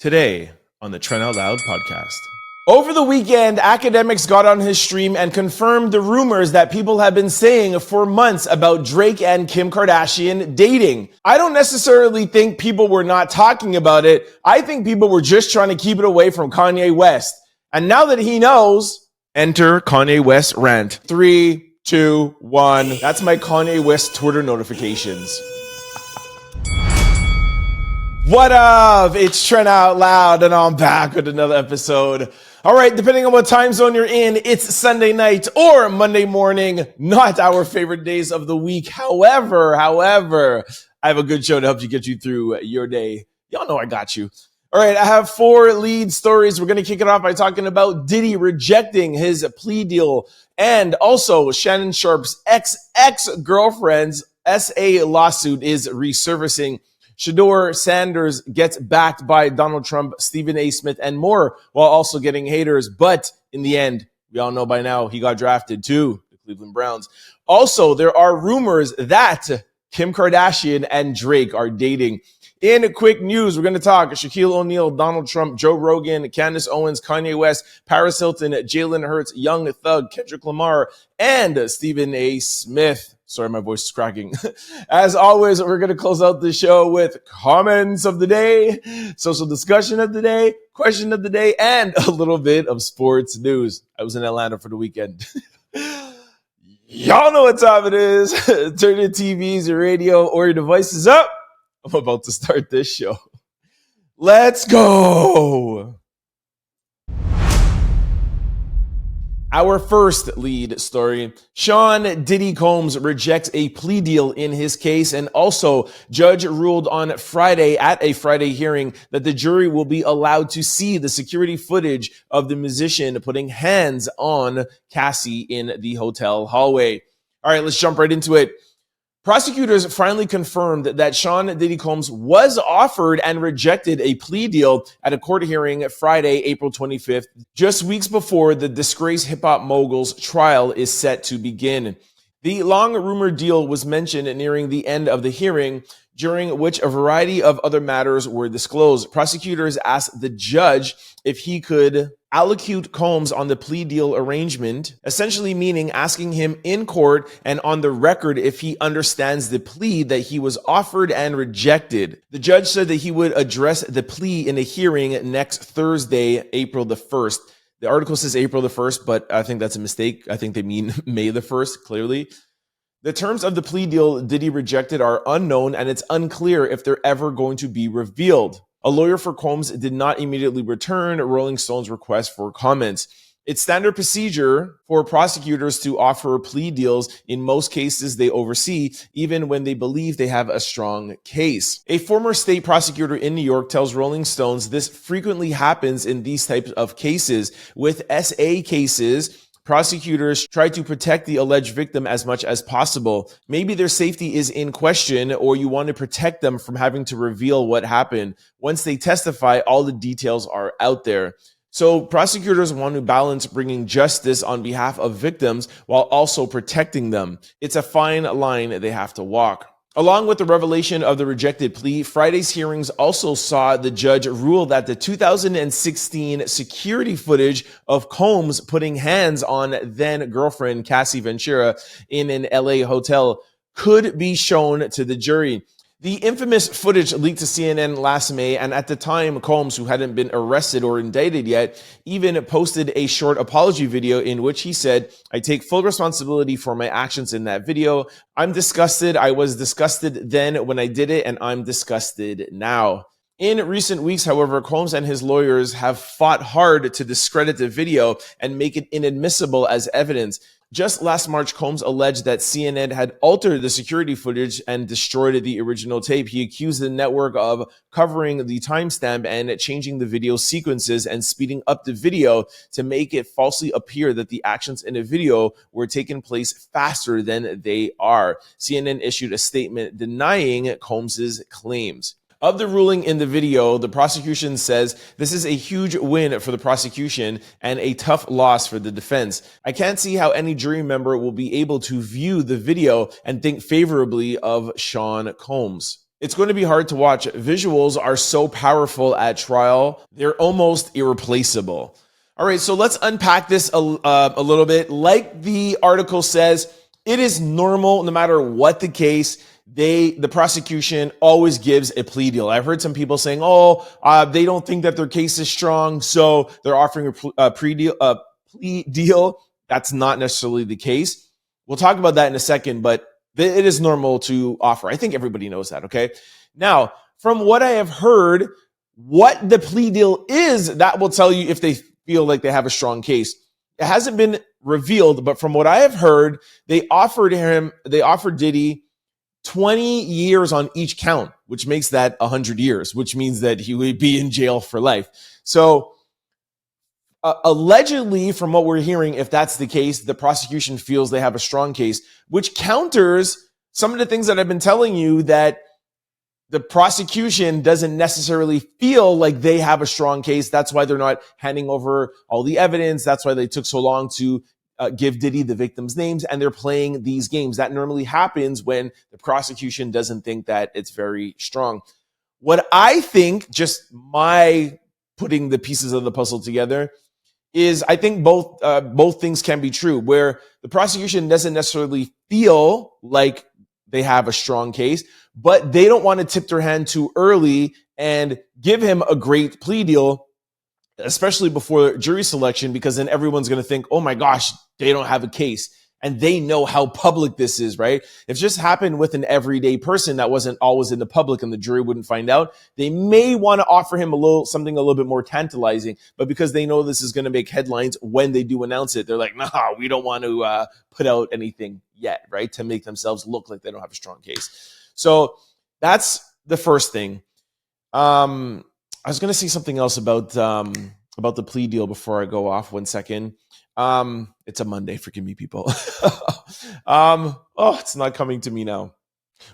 Today on the Trent Out Loud podcast. Over the weekend, academics got on his stream and confirmed the rumors that people have been saying for months about Drake and Kim Kardashian dating. I don't necessarily think people were not talking about it. I think people were just trying to keep it away from Kanye West. And now that he knows, enter Kanye West rant. 3, 2, 1. That's my Kanye West Twitter notifications. What up? It's Trent Out Loud, and I'm back with another episode. All right, depending on what time zone you're in, it's Sunday night or Monday morning, not our favorite days of the week. However, I have a good show to help you get you through your day. Y'all know I got you. All right, I have 4 lead stories. We're going to kick it off by talking about Diddy rejecting his plea deal, and also Shannon Sharpe's ex-girlfriend's SA lawsuit is resurfacing. Shedeur Sanders gets backed by Donald Trump, Stephen A. Smith, and more, while also getting haters. But in the end, we all know by now he got drafted to the Cleveland Browns. Also, there are rumors that Kim Kardashian and Drake are dating. In quick news, we're going to talk Shaquille O'Neal, Donald Trump, Joe Rogan, Candace Owens, Kanye West, Paris Hilton, Jalen Hurts, Young Thug, Kendrick Lamar, and Stephen A. Smith. Sorry, my voice is cracking. As always, we're going to close out the show with comments of the day, social discussion of the day, question of the day, and a little bit of sports news. I was in Atlanta for the weekend. Y'all know what time it is. Turn your TVs, your radio, or your devices up. I'm about to start this show. Let's go. Our first lead story, Sean Diddy Combs rejects a plea deal in his case, and also judge ruled on Friday at a Friday hearing that the jury will be allowed to see the security footage of the musician putting hands on Cassie in the hotel hallway. All right, let's jump right into it. Prosecutors finally confirmed that Sean Diddy Combs was offered and rejected a plea deal at a court hearing Friday, April 25th, just weeks before the disgraced hip-hop mogul's trial is set to begin. The long-rumored deal was mentioned nearing the end of the hearing, during which a variety of other matters were disclosed. Prosecutors asked the judge if he could allocute Combs on the plea deal arrangement, essentially meaning asking him in court and on the record if he understands the plea that he was offered and rejected. The judge said that he would address the plea in a hearing next Thursday, April the 1st. The article says April the 1st, but I think that's a mistake. I think they mean May the 1st, clearly. The terms of the plea deal Diddy rejected are unknown, and it's unclear if they're ever going to be revealed. A lawyer for Combs did not immediately return Rolling Stone's request for comments. It's standard procedure for prosecutors to offer plea deals. In most cases, they oversee, even when they believe they have a strong case. A former state prosecutor in New York tells Rolling Stones this frequently happens in these types of cases. With SA cases, prosecutors try to protect the alleged victim as much as possible. Maybe their safety is in question, or you want to protect them from having to reveal what happened. Once they testify, all the details are out there. So prosecutors want to balance bringing justice on behalf of victims while also protecting them. It's a fine line they have to walk. Along with the revelation of the rejected plea, Friday's hearings also saw the judge rule that the 2016 security footage of Combs putting hands on then-girlfriend Cassie Ventura in an LA hotel could be shown to the jury. The infamous footage leaked to CNN last May, and at the time, Combs, who hadn't been arrested or indicted yet, even posted a short apology video in which he said, "I take full responsibility for my actions in that video. I'm disgusted. I was disgusted then when I did it, and I'm disgusted now." In recent weeks, however, Combs and his lawyers have fought hard to discredit the video and make it inadmissible as evidence. Just last March, Combs alleged that CNN had altered the security footage and destroyed the original tape. He accused the network of covering the timestamp and changing the video sequences and speeding up the video to make it falsely appear that the actions in a video were taking place faster than they are. CNN issued a statement denying Combs's claims. Of the ruling in the video, the prosecution says this is a huge win for the prosecution and a tough loss for the defense. I can't see how any jury member will be able to view the video and think favorably of Sean Combs. It's going to be hard to watch. Visuals are so powerful at trial. They're almost irreplaceable. All right, so let's unpack this a little bit. Like the article says, it is normal, no matter what the case, the prosecution always gives a plea deal. I've heard some people saying, they don't think that their case is strong, so they're offering a plea deal. That's not necessarily the case. We'll talk about that in a second, but it is normal to offer. I think everybody knows that, okay? Now, from what I have heard, what the plea deal is, that will tell you if they feel like they have a strong case. It hasn't been revealed, but from what I have heard, they offered Diddy 20 years on each count, which makes that 100 years, which means that he would be in jail for life. So allegedly, from what we're hearing, if that's the case, the prosecution feels they have a strong case, which counters some of the things that I've been telling you, that the prosecution doesn't necessarily feel like they have a strong case. That's why they're not handing over all the evidence. That's why they took so long to give Diddy the victims' names, and they're playing these games. That normally happens when the prosecution doesn't think that it's very strong. What I think, just my putting the pieces of the puzzle together, is I think both things can be true, where the prosecution doesn't necessarily feel like they have a strong case, but they don't want to tip their hand too early and give him a great plea deal, especially before jury selection, because then everyone's going to think, oh my gosh, they don't have a case. And they know how public this is, right? If it just happened with an everyday person that wasn't always in the public and the jury wouldn't find out, they may want to offer him something a little bit more tantalizing. But because they know this is going to make headlines when they do announce it, they're like, nah, we don't want to put out anything yet, right? To make themselves look like they don't have a strong case. So that's the first thing. I was going to say something else about the plea deal before I go off. 1 second. It's a Monday. Forgive me, people. It's not coming to me now.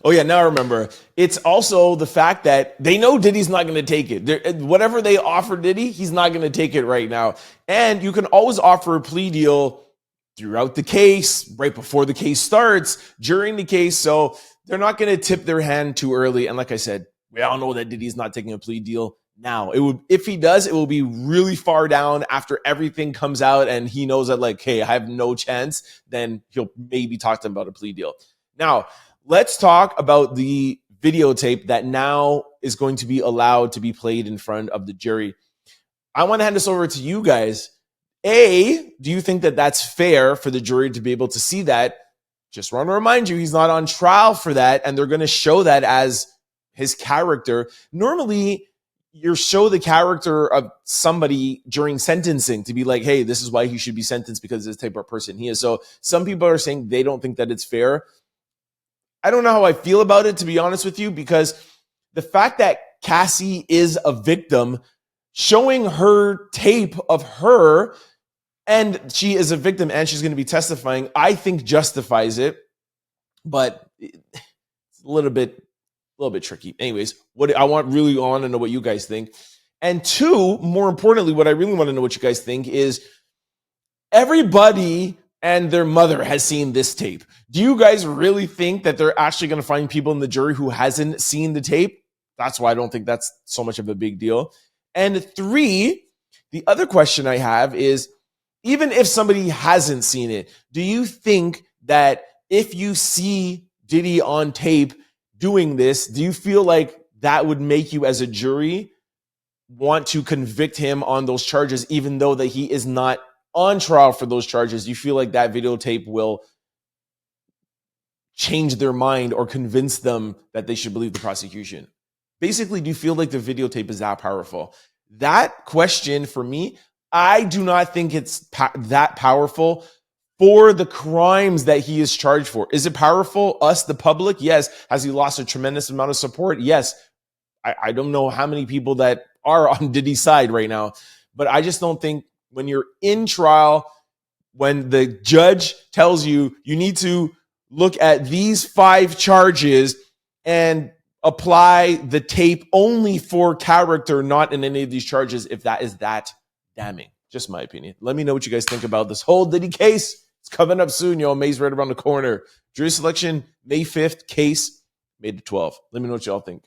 Oh yeah, now I remember. It's also the fact that they know Diddy's not going to take it. Whatever they offer Diddy, he's not going to take it right now. And you can always offer a plea deal throughout the case, right before the case starts, during the case. So they're not going to tip their hand too early. And like I said, we all know that Diddy's not taking a plea deal now. If he does, it will be really far down after everything comes out and he knows that, like, hey, I have no chance. Then he'll maybe talk to him about a plea deal. Now, let's talk about the videotape that now is going to be allowed to be played in front of the jury. I want to hand this over to you guys. A, do you think that that's fair for the jury to be able to see that? Just want to remind you, he's not on trial for that, and they're going to show that as his character. Normally, you show the character of somebody during sentencing to be like, hey, this is why he should be sentenced because of this type of person he is. So some people are saying they don't think that it's fair. I don't know how I feel about it, to be honest with you, because the fact that Cassie is a victim, showing her tape of her, and she is a victim and she's going to be testifying, I think justifies it. But it's a little bit tricky. Anyways, what I really want to know what you guys think. And two, more importantly, what I really want to know what you guys think is everybody and their mother has seen this tape. Do you guys really think that they're actually going to find people in the jury who hasn't seen the tape? That's why I don't think that's so much of a big deal. And three, the other question I have is, even if somebody hasn't seen it, do you think that if you see Diddy on tape doing this, do you feel like that would make you as a jury want to convict him on those charges, even though that he is not on trial for those charges? Do you feel like that videotape will change their mind or convince them that they should believe the prosecution? Basically, do you feel like the videotape is that powerful? That question, for me, I do not think it's that powerful for the crimes that he is charged for. Is it powerful? Us, the public? Yes. Has he lost a tremendous amount of support? Yes. I don't know how many people that are on Diddy's side right now, but I just don't think when you're in trial, when the judge tells you you need to look at these 5 charges and apply the tape only for character, not in any of these charges, if that is that damning. Just my opinion. Let me know what you guys think about this whole Diddy case. It's coming up soon, yo. May's right around the corner. Jury selection, May 5th, case made it 12. Let me know what y'all think.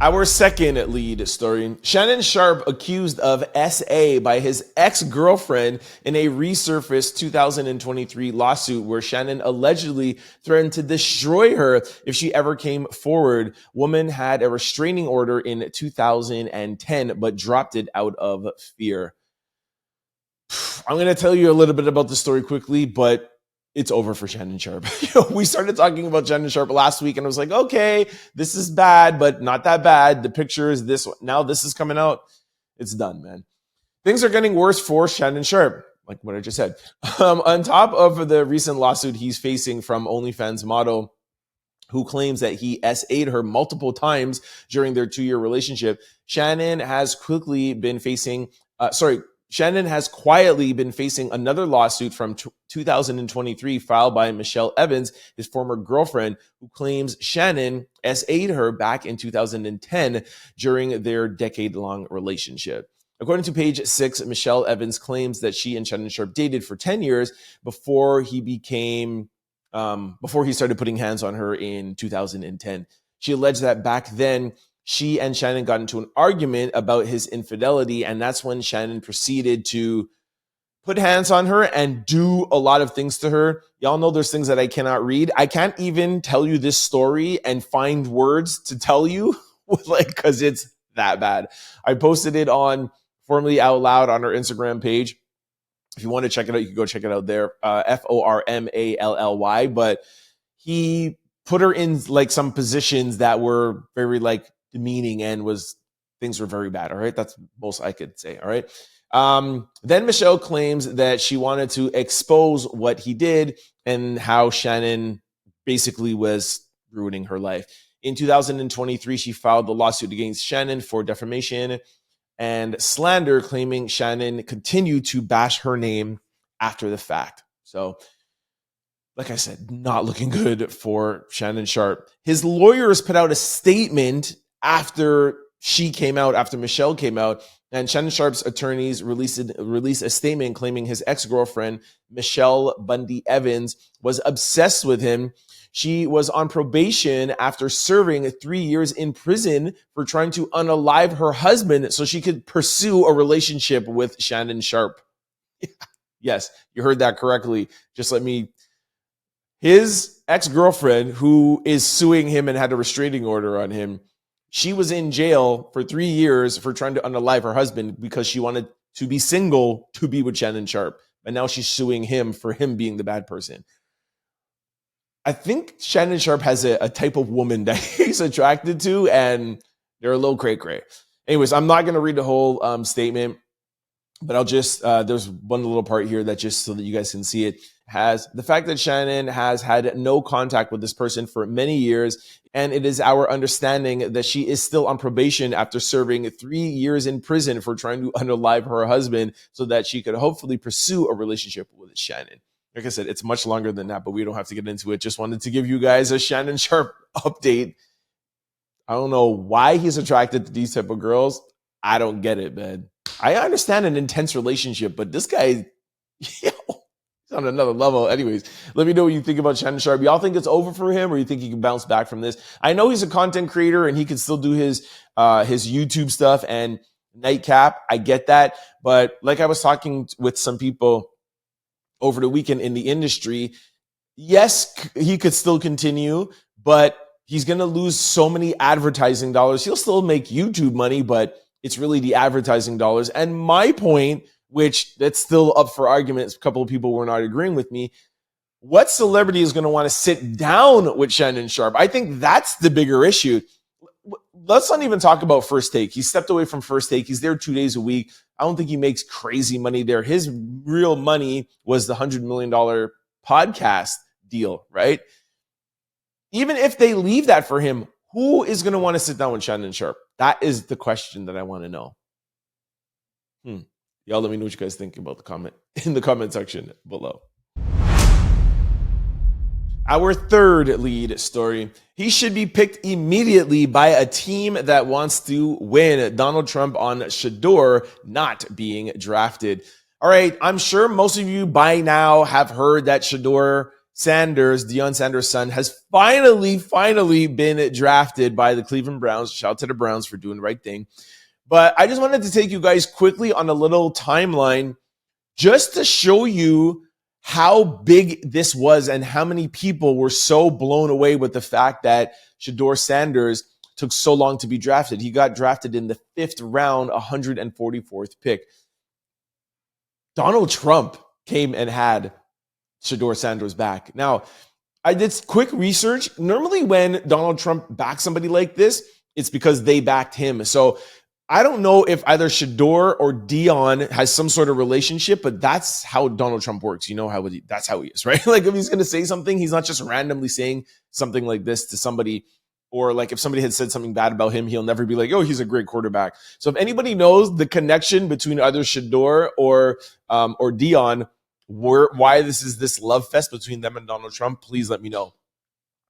Our second lead story, Shannon Sharpe accused of SA by his ex-girlfriend in a resurfaced 2023 lawsuit where Shannon allegedly threatened to destroy her if she ever came forward. Woman had a restraining order in 2010, but dropped it out of fear. I'm going to tell you a little bit about the story quickly, but it's over for Shannon Sharpe. We started talking about Shannon Sharpe last week, and I was like, okay, this is bad, but not that bad. The picture is this one. Now this is coming out. It's done, man. Things are getting worse for Shannon Sharpe, like what I just said. On top of the recent lawsuit he's facing from OnlyFans model, who claims that he SA'd her multiple times during their 2-year relationship, Shannon has quietly been facing another lawsuit from 2023 filed by Michelle Evans, his former girlfriend, who claims Shannon SA'd her back in 2010 during their decade-long relationship. According to page 6, Michelle Evans claims that she and Shannon Sharpe dated for 10 years before he started putting hands on her in 2010. She alleged that back then, she and Shannon got into an argument about his infidelity, and that's when Shannon proceeded to put hands on her and do a lot of things to her. Y'all know there's things that I cannot read. I can't even tell you this story and find words to tell you, because it's that bad. I posted it on Formerly Out Loud on our Instagram page. If you want to check it out, you can go check it out there. FORMALLY. But he put her in some positions that were very demeaning and things were very bad. All right. That's most I could say. All right. Then Michelle claims that she wanted to expose what he did and how Shannon basically was ruining her life. In 2023, she filed the lawsuit against Shannon for defamation and slander, claiming Shannon continued to bash her name after the fact. So, like I said, not looking good for Shannon Sharpe. His lawyers put out a statement after Michelle came out, and Shannon Sharpe's attorneys released a statement claiming his ex-girlfriend, Michelle Bundy Evans, was obsessed with him. She was on probation after serving 3 years in prison for trying to unalive her husband so she could pursue a relationship with Shannon Sharpe. Yes, you heard that correctly. His ex-girlfriend, who is suing him and had a restraining order on him, she was in jail for 3 years for trying to unalive her husband because she wanted to be single to be with Shannon Sharpe. And now she's suing him for him being the bad person. I think Shannon Sharpe has a type of woman that he's attracted to, and they're a little cray-cray. Anyways, I'm not going to read the whole statement, but I'll just, there's one little part here that just so that you guys can see it, has the fact that Shannon has had no contact with this person for many years, and it is our understanding that she is still on probation after serving 3 years in prison for trying to unalive her husband so that she could hopefully pursue a relationship with Shannon. Like I said, it's much longer than that, but we don't have to get into it. Just wanted to give you guys a Shannon Sharpe update. I don't know why he's attracted to these type of girls. I don't get it, man. I understand an intense relationship, but this guy, he's on another level. Anyways, let me know what you think about Shannon Sharpe. Y'all think it's over for him, or you think he can bounce back from this? I know he's a content creator and he can still do his YouTube stuff and Nightcap. I get that. But like I was talking with some people over the weekend in the industry, yes, he could still continue, but he's going to lose so many advertising dollars. He'll still make YouTube money, but it's really the advertising dollars. And my point, which that's still up for arguments, a couple of people were not agreeing with me, what celebrity is going to want to sit down with Shannon Sharpe? I think that's the bigger issue. Let's not even talk about First Take. He stepped away from First Take. He's there 2 days a week. I don't think he makes crazy money there. His real money was the $100 million podcast deal, right? Even if they leave that for him, who is going to want to sit down with Shannon Sharpe? That is the question that I want to know. Y'all let me know what you guys think about in the comment section below. Our third lead story. He should be picked immediately by a team that wants to win. Donald Trump on Shedeur not being drafted. All right, I'm sure most of you by now have heard that Shedeur Deion Sanders' son, has finally been drafted by the Cleveland Browns. Shout out to the Browns for doing the right thing. But I just wanted to take you guys quickly on a little timeline just to show you how big this was and how many people were so blown away with the fact that Shedeur Sanders took so long to be drafted. He got drafted in the 5th round, 144th pick. Donald Trump came and had Shedeur Sanders back. Now, I did quick research. Normally when Donald Trump backs somebody like this, it's because they backed him. So I don't know if either Shedeur or Deion has some sort of relationship, but that's how Donald Trump works. You know how that's how he is, right? Like if he's going to say something, he's not just randomly saying something like this to somebody. Or like if somebody had said something bad about him, he'll never be like, oh, he's a great quarterback. So if anybody knows the connection between either Shedeur or Deion, why this is this love fest between them and Donald Trump, please let me know.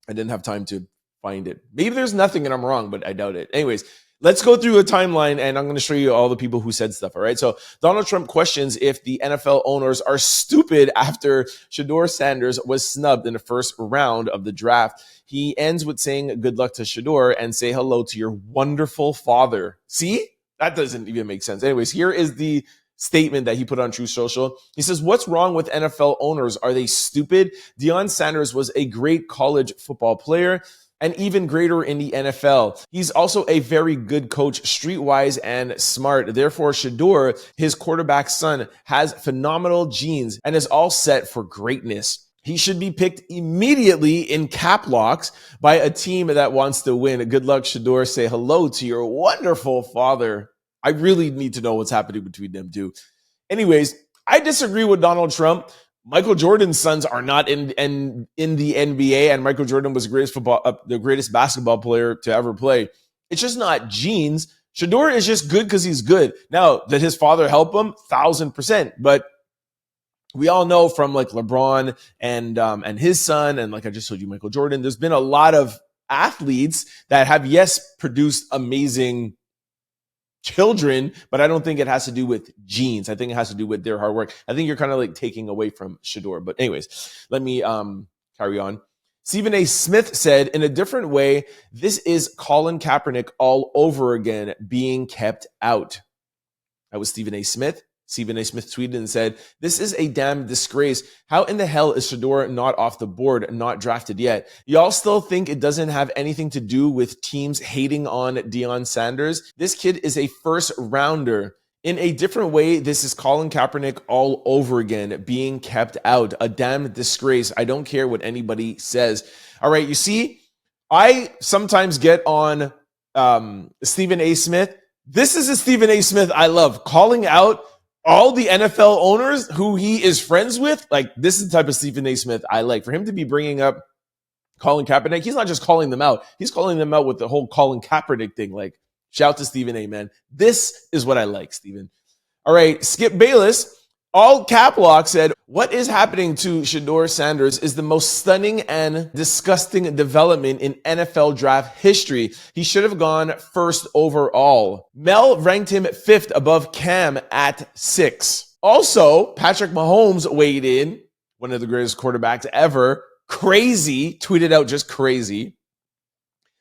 I didn't have time to find it. Maybe there's nothing and I'm wrong, but I doubt it. Anyways, let's go through a timeline and I'm going to show you all the people who said stuff. All right. So Donald Trump questions if the NFL owners are stupid after Shedeur Sanders was snubbed in the 1st round of the draft. He ends with saying good luck to Shedeur and say hello to your wonderful father. See, that doesn't even make sense. Anyways, here is the statement that he put on True Social. He says, what's wrong with NFL owners? Are they stupid? Deion Sanders was a great college football player and even greater in the NFL. He's also a very good coach, streetwise and smart. Therefore, Shedeur, his quarterback's son, has phenomenal genes and is all set for greatness. He should be picked immediately in cap locks by a team that wants to win. Good luck, Shedeur. Say hello to your wonderful father. I really need to know what's happening between them two. Anyways, I disagree with Donald Trump. Michael Jordan's sons are not in the NBA, and Michael Jordan was the greatest basketball player to ever play. It's just not genes. Shedeur is just good because he's good. Now, did his father help him? 1,000%. But we all know from like LeBron and his son, and like I just told you, Michael Jordan, there's been a lot of athletes that have, yes, produced amazing children, but I don't think it has to do with genes. I think it has to do with their hard work. I think you're kind of like taking away from Shedeur. But anyways, let me carry on. Stephen A. Smith said, in a different way, this is Colin Kaepernick all over again being kept out. That was Stephen A. Smith. Stephen A. Smith tweeted and said, this is a damn disgrace. How in the hell is Shedeur not off the board, not drafted yet? Y'all still think it doesn't have anything to do with teams hating on Deion Sanders? This kid is a 1st rounder. In a different way, this is Colin Kaepernick all over again, being kept out. A damn disgrace. I don't care what anybody says. All right, you see, I sometimes get on Stephen A. Smith. This is a Stephen A. Smith I love, calling out all the NFL owners who he is friends with. Like, this is the type of Stephen A. Smith I like. For him to be bringing up Colin Kaepernick, he's not just calling them out. He's calling them out with the whole Colin Kaepernick thing. Like, shout to Stephen A., man. This is what I like, Stephen. All right, Skip Bayless, all cap lock, said, what is happening to Shedeur Sanders is the most stunning and disgusting development in NFL draft history. He should have gone 1st overall. Mel ranked him 5th above Cam at 6. Also, Patrick Mahomes weighed in, one of the greatest quarterbacks ever. Crazy, tweeted out just crazy.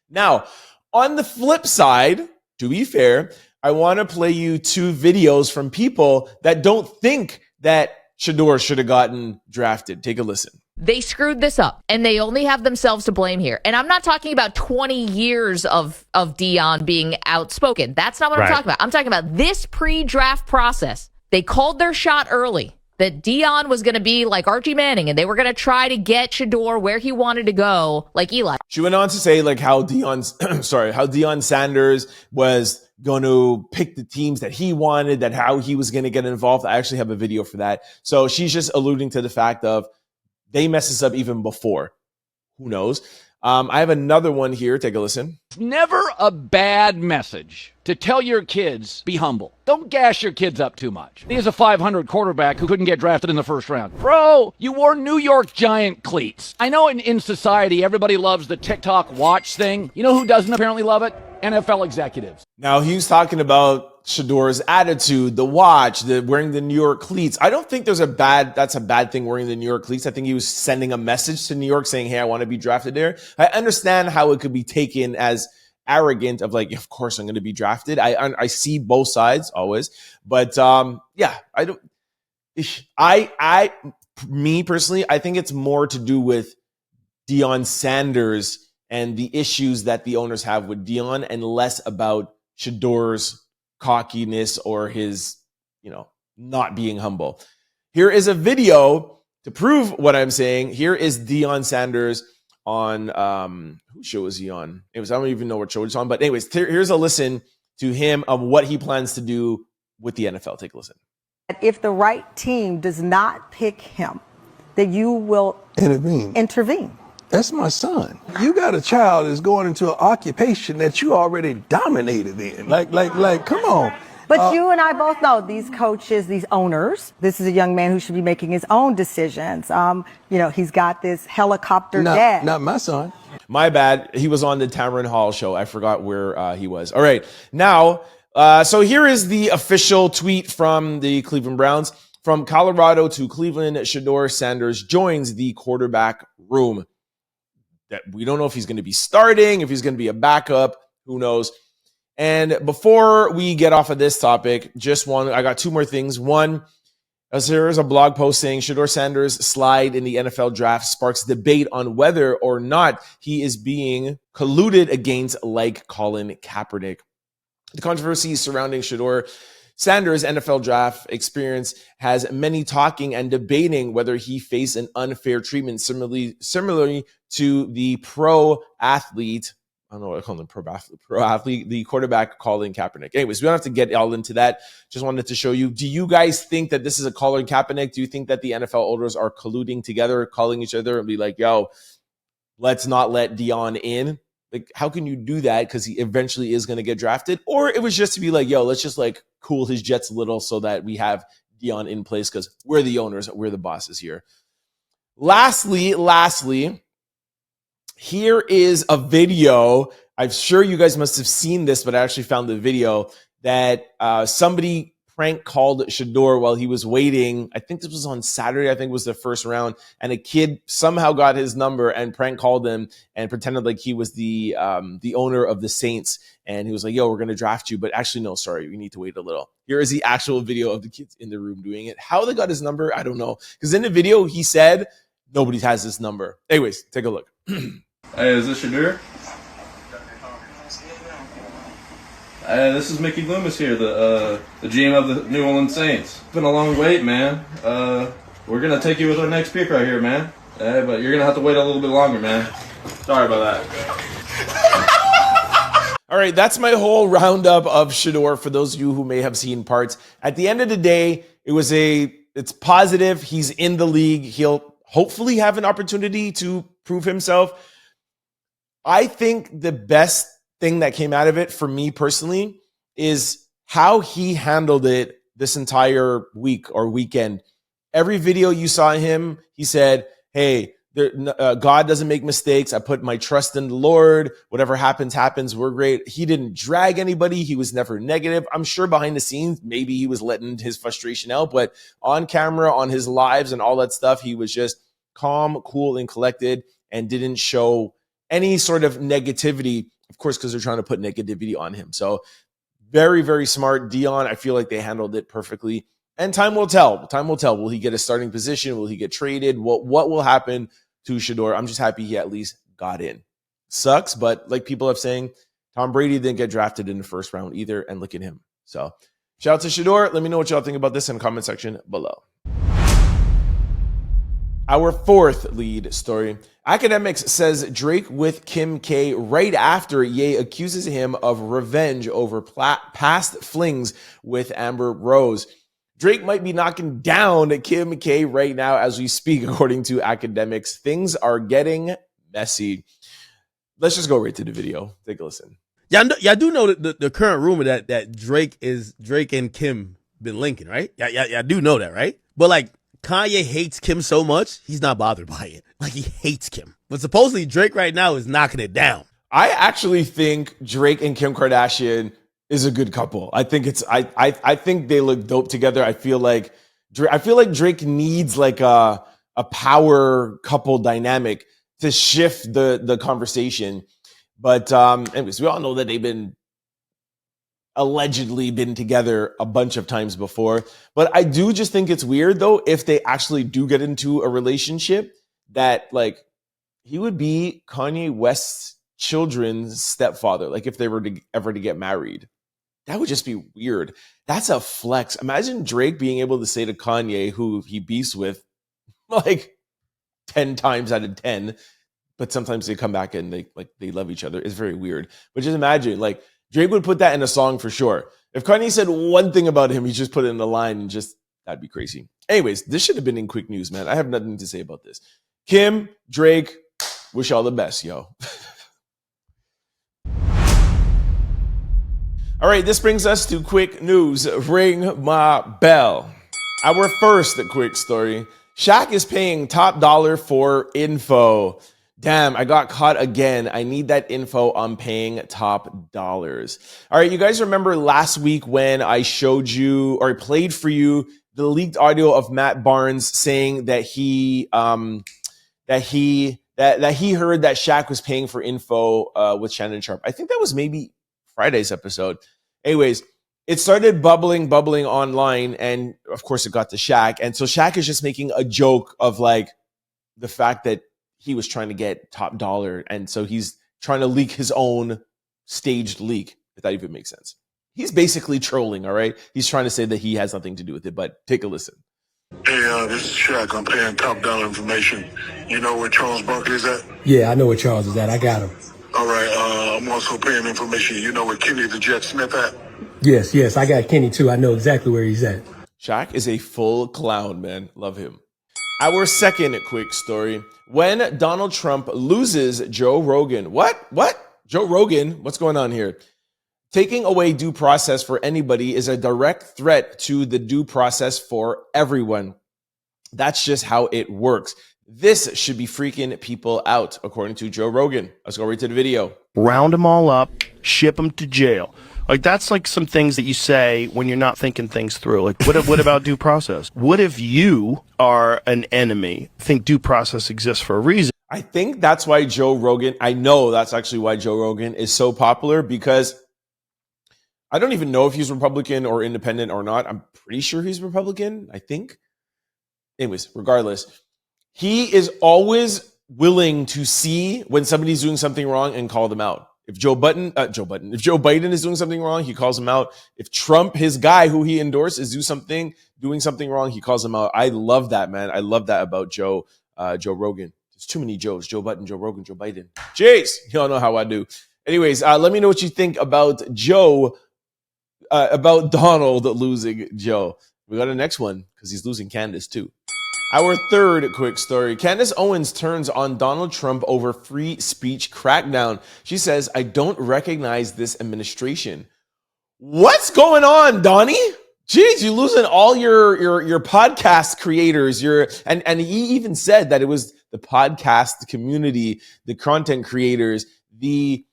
Now, on the flip side, to be fair, I want to play you 2 videos from people that don't think that Shedeur should have gotten drafted. Take a listen. They screwed this up, and they only have themselves to blame here. And I'm not talking about 20 years of Deion being outspoken. That's not what I'm talking about. I'm talking about this pre-draft process. They called their shot early that Deion was going to be like Archie Manning, and they were going to try to get Shedeur where he wanted to go, like Eli. She went on to say like how Deion Sanders was going to pick the teams that he wanted, that how he was going to get involved. I actually have a video for that. So she's just alluding to the fact of they messed us up even before. Who knows? I have another one here. Take a listen. It's never a bad message to tell your kids, be humble. Don't gas your kids up too much. He is a 500 quarterback who couldn't get drafted in the 1st round. Bro, you wore New York Giant cleats. I know in society, everybody loves the TikTok watch thing. You know who doesn't apparently love it? NFL executives. Now, he was talking about Shedeur's attitude, the watch, the wearing the New York cleats. I don't think that's a bad thing wearing the New York cleats. I think he was sending a message to New York saying, hey, I want to be drafted there. I understand how it could be taken as arrogant of like, of course I'm going to be drafted. I see both sides always, but yeah, me personally, I think it's more to do with Deion Sanders and the issues that the owners have with Deion, and less about Shedeur's cockiness or his, not being humble. Here is a video to prove what I'm saying. Here is Deion Sanders on, whose show is he on? I don't even know what show he's on, but anyways, here's a listen to him of what he plans to do with the NFL. Take a listen. If the right team does not pick him, then you will intervene. That's my son. You got a child that's going into an occupation that you already dominated in. Like, come on. But you and I both know these coaches, these owners, this is a young man who should be making his own decisions. He's got this helicopter dad. Not my son. My bad. He was on the Tamron Hall show. I forgot where he was. All right. Now, so here is the official tweet from the Cleveland Browns. From Colorado to Cleveland, Shedeur Sanders joins the quarterback room. That we don't know if he's going to be starting, if he's going to be a backup, who knows. And before we get off of this topic, I got two more things. One, as there is a blog post saying Shedeur Sanders' slide in the NFL draft sparks debate on whether or not he is being colluded against like Colin Kaepernick. The controversy surrounding Shedeur Sanders' NFL draft experience has many talking and debating whether he faced an unfair treatment, similarly to the pro athlete. I don't know what I call him, pro athlete, the quarterback Colin Kaepernick. Anyways, we don't have to get all into that. Just wanted to show you. Do you guys think that this is a Colin Kaepernick? Do you think that the NFL owners are colluding together, calling each other and be like, yo, let's not let Deion in? Like, how can you do that? Because he eventually is going to get drafted. Or it was just to be like, yo, let's just like cool his jets a little so that we have Deion in place because we're the owners, we're the bosses here. Lastly, here is a video. I'm sure you guys must have seen this, but I actually found the video that somebody prank called Shedeur while he was waiting. I think this was on Saturday. I think it was the first round. And a kid somehow got his number and prank called him and pretended like he was the owner of the Saints. And he was like, yo, we're going to draft you. But actually, no, sorry, we need to wait a little. Here is the actual video of the kids in the room doing it. How they got his number, I don't know. Because in the video, he said, nobody has this number. Anyways, take a look. Hey, is this Shedeur? Hey, this is Mickey Loomis here, the GM of the New Orleans Saints. It's been a long wait, man. We're going to take you with our next pick right here, man. But you're going to have to wait a little bit longer, man. Sorry about that. All right, that's my whole roundup of Shedeur for those of you who may have seen parts. At the end of the day, it's positive. He's in the league. He'll hopefully have an opportunity to prove himself. I think the best thing that came out of it for me personally is how he handled it this entire week or weekend. Every video you saw him, he said, hey, God doesn't make mistakes. I put my trust in the Lord. Whatever happens, happens. We're great. He didn't drag anybody. He was never negative. I'm sure behind the scenes, maybe he was letting his frustration out, but on camera, on his lives and all that stuff, he was just calm, cool, and collected and didn't show any sort of negativity, of course, because they're trying to put negativity on him. So very, very smart. Deion, I feel like they handled it perfectly. And time will tell. Time will tell. Will he get a starting position? Will he get traded? What will happen to Shedeur? I'm just happy he at least got in. Sucks, but like people have saying, Tom Brady didn't get drafted in the first round either, and look at him. So shout out to Shedeur. Let me know what y'all think about this in the comment section below. Our fourth lead story. Academics says Drake with Kim K right after Ye accuses him of revenge over past flings with Amber Rose. Drake might be knocking down Kim K right now as we speak, according to academics. Things are getting messy. Let's just go right to the video. Take a listen. Y'all do know the current rumor that Drake and Kim been linking, right? Yeah, do know that, right? But like, Kanye hates Kim so much, he's not bothered by it. Like, he hates Kim. But supposedly Drake right now is knocking it down. I actually think Drake and Kim Kardashian is a good couple. I think I think they look dope together. I feel like Drake needs like a power couple dynamic to shift the conversation. But anyways, we all know that they've been allegedly been together a bunch of times before. But I do just think it's weird though if they actually do get into a relationship that like he would be Kanye West's children's stepfather. Like if they were ever to get married, that would just be weird. That's a flex. Imagine Drake being able to say to Kanye, who he beefs with like 10 times out of 10, but sometimes they come back and they love each other. It's very weird. But just imagine, like, Drake would put that in a song for sure. If Kanye said one thing about him, he just put it in the line and just, that'd be crazy. Anyways, this should have been in quick news, man. I have nothing to say about this. Kim, Drake, wish all the best, yo. All right, this brings us to quick news. Ring my bell. Our first quick story. Shaq is paying top dollar for info. Damn, I got caught again. I need that info on paying top dollars. All right, you guys remember last week when I showed you or I played for you the leaked audio of Matt Barnes saying that he heard that Shaq was paying for info with Shannon Sharpe. I think that was maybe Friday's episode. Anyways, it started bubbling online, and of course it got to Shaq. And so Shaq is just making a joke of like the fact that he was trying to get top dollar, and so he's trying to leak his own staged leak, if that even makes sense. He's basically trolling, all right? He's trying to say that he has nothing to do with it, but take a listen. Hey, this is Shaq. I'm paying top dollar information. You know where Charles Barkley's at? Yeah, I know where Charles is at. I got him. All right, I'm also paying information. You know where Kenny the Jet Smith at? Yes, I got Kenny too. I know exactly where he's at. Shaq is a full clown, man. Love him. Our second quick story. When Donald Trump loses Joe Rogan. What? Joe Rogan? What's going on here? Taking away due process for anybody is a direct threat to the due process for everyone. That's just how it works. This should be freaking people out, according to Joe Rogan. Let's go right to the video. Round them all up, ship them to jail. Like, that's like some things that you say when you're not thinking things through. Like, what about due process? What if you are an enemy? Think due process exists for a reason. I think that's why Joe Rogan, I know that's actually why Joe Rogan is so popular, because I don't even know if he's Republican or independent or not. I'm pretty sure he's Republican, I think. Anyways, regardless, he is always willing to see when somebody's doing something wrong and call them out. If Joe Biden is doing something wrong, he calls him out. If Trump, his guy who he endorsed, is doing something wrong, he calls him out. I love that, man. I love that about Joe Rogan. There's too many Joes. Joe Biden, Joe Rogan, Joe Biden. Jeez, y'all know how I do. Anyways, let me know what you think about about Donald losing Joe. We got a next one because he's losing Candace too. Our third quick story. Candace Owens turns on Donald Trump over free speech crackdown. She says, I don't recognize this administration. What's going on, Donnie? Jeez, you're losing all your podcast creators. And he even said that it was the podcast community, the content creators, the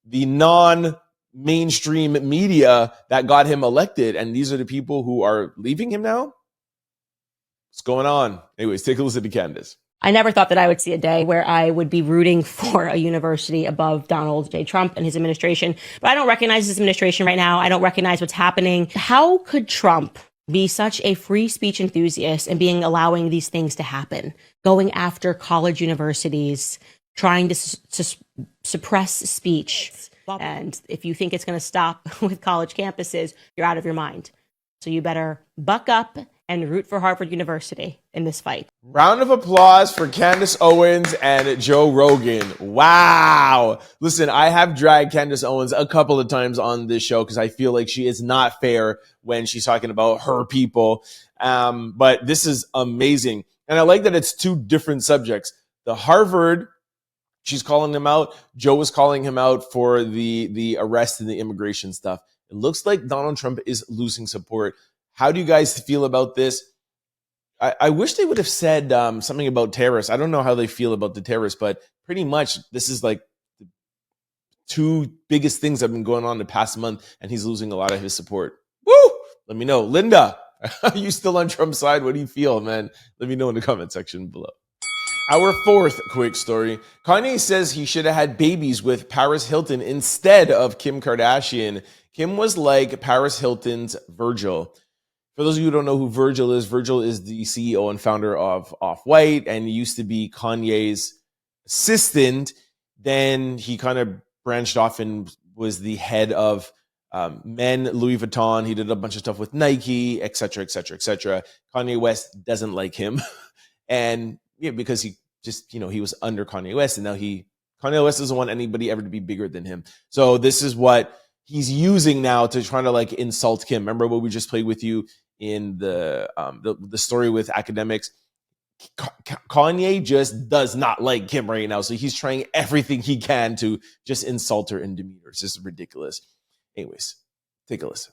non-mainstream media that got him elected. And these are the people who are leaving him now? What's going on? Anyways, take a listen to Candace. I never thought that I would see a day where I would be rooting for a university above Donald J. Trump and his administration. But I don't recognize his administration right now. I don't recognize what's happening. How could Trump be such a free speech enthusiast and allowing these things to happen? Going after college universities, trying to suppress speech. And if you think it's going to stop with college campuses, you're out of your mind. So you better buck up and root for Harvard University in this fight. Round of applause for Candace Owens and Joe Rogan. Wow. Listen, I have dragged Candace Owens a couple of times on this show because I feel like she is not fair when she's talking about her people. But this is amazing. And I like that it's two different subjects. The Harvard, she's calling him out. Joe is calling him out for the arrest and the immigration stuff. It looks like Donald Trump is losing support. How do you guys feel about this? I wish they would have said something about terrorists. I don't know how they feel about the terrorists, but pretty much this is like two biggest things that have been going on the past month, and he's losing a lot of his support. Woo! Let me know. Linda, are you still on Trump's side? What do you feel, man? Let me know in the comment section below. Our fourth quick story. Kanye says he should have had babies with Paris Hilton instead of Kim Kardashian. Kim was like Paris Hilton's Virgil. For those of you who don't know who Virgil is the CEO and founder of Off-White and used to be Kanye's assistant. Then he kind of branched off and was the head of Men, Louis Vuitton. He did a bunch of stuff with Nike, etc., etc., etc. Kanye West doesn't like him. And yeah, because he just, he was under Kanye West, and now Kanye West doesn't want anybody ever to be bigger than him. So this is what he's using now to try to like insult Kim. Remember what we just played with you in the story with academics? Kanye just does not like Kim right now, so he's trying everything he can to just insult her and demean her. It's just ridiculous. Anyways, take a listen.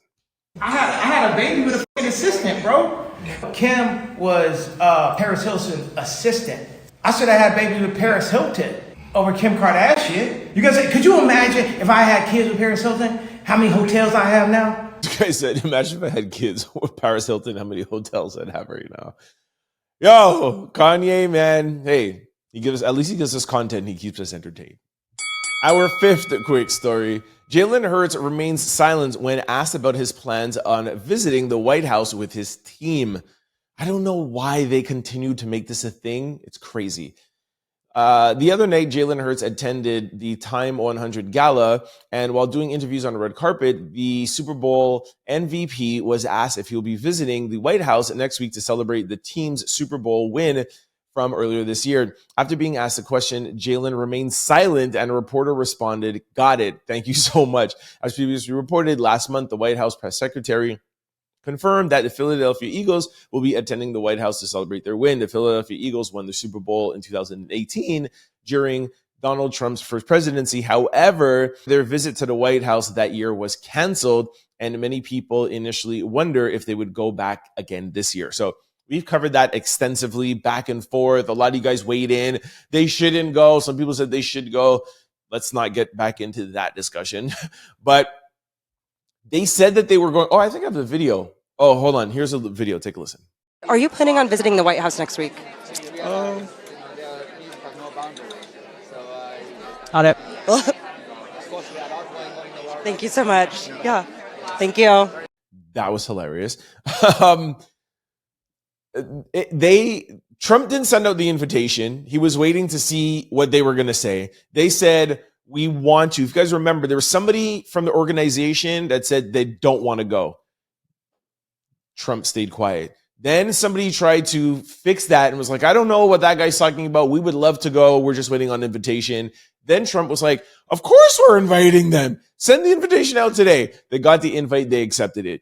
I had a baby with a fucking assistant, bro. Kim was Paris Hilton's assistant. I said I had a baby with Paris Hilton over Kim Kardashian. You guys say, could you imagine if I had kids with Paris Hilton, how many hotels I have now? You guys said, imagine if I had kids with Paris Hilton, how many hotels I'd have right now. Yo, Kanye, man. Hey, at least he gives us content and he keeps us entertained. Our fifth quick story. Jalen Hurts remains silent when asked about his plans on visiting the White House with his team. I don't know why they continue to make this a thing. It's crazy. The other night, Jalen Hurts attended the Time 100 Gala, and while doing interviews on the red carpet, the Super Bowl MVP was asked if he'll be visiting the White House next week to celebrate the team's Super Bowl win from earlier this year. After being asked the question, Jalen remained silent, and a reporter responded, "Got it. Thank you so much." As previously reported, last month, the White House press secretary confirmed that the Philadelphia Eagles will be attending the White House to celebrate their win. The Philadelphia Eagles won the Super Bowl in 2018 during Donald Trump's first presidency. However, their visit to the White House that year was canceled, and many people initially wonder if they would go back again this year. So we've covered that extensively, back and forth. A lot of you guys weighed in. They shouldn't go. Some people said they should go. Let's not get back into that discussion. But they said that they were going. Oh, I think I have the video. Oh, hold on. Here's a video. Take a listen. Are you planning on visiting the White House next week? Got it. Thank you so much. Yeah. Thank you. That was hilarious. Trump didn't send out the invitation. He was waiting to see what they were going to say. They said, we want to. If you guys remember, there was somebody from the organization that said they don't want to go. Trump stayed quiet. Then somebody tried to fix that and was like, I don't know what that guy's talking about. We would love to go. We're just waiting on invitation. Then Trump was like, of course we're inviting them. Send the invitation out today. They got the invite. They accepted it.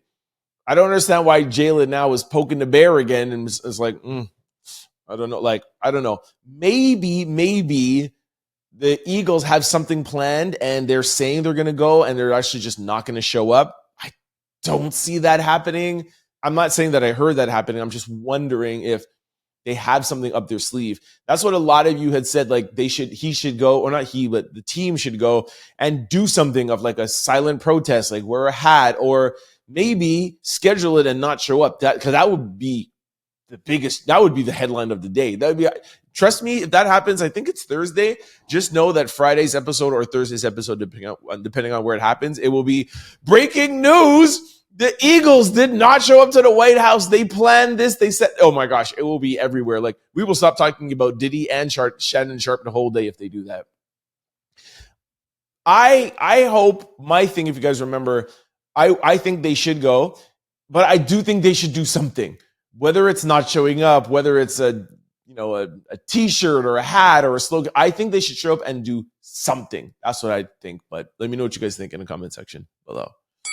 I don't understand why Jalen now is poking the bear again and is like, I don't know. I don't know. Maybe the Eagles have something planned and they're saying they're going to go and they're actually just not going to show up. I don't see that happening. I'm not saying that I heard that happening. I'm just wondering if they have something up their sleeve. That's what a lot of you had said, like he should go, or not he, but the team should go and do something of like a silent protest, like wear a hat, or maybe schedule it and not show up. Because that would be that would be the headline of the day. That would be, trust me, if that happens, I think it's Thursday. Just know that Friday's episode or Thursday's episode, depending on where it happens, it will be breaking news. The Eagles did not show up to the White House. They planned this. They said, oh my gosh, it will be everywhere. Like, we will stop talking about Diddy and Shannon Sharpe the whole day if they do that. I hope, my thing, if you guys remember, I think they should go, but I do think they should do something. Whether it's not showing up, whether it's a t-shirt or a hat or a slogan, I think they should show up and do something. That's what I think. But let me know what you guys think in the comment section below.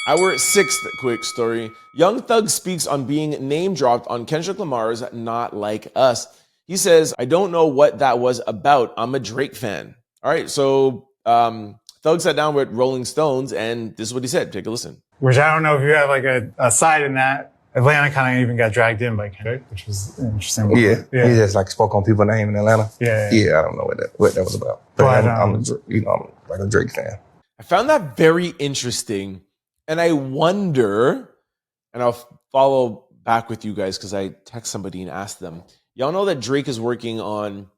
Our sixth quick story. Young Thug speaks on being name dropped on Kendrick Lamar's Not Like Us. He says, I don't know what that was about. I'm a Drake fan. All right, so Thug sat down with Rolling Stones, and this is what he said. Take a listen. Which I don't know if you have like a side in that. Atlanta kind of even got dragged in by Kendrick, which was interesting. Yeah. He just like spoke on people's name in Atlanta. Yeah. I don't know what that was about. But I'm like a Drake fan. I found that very interesting. And I wonder, and I'll follow back with you guys because I text somebody and asked them, y'all know that Drake is working on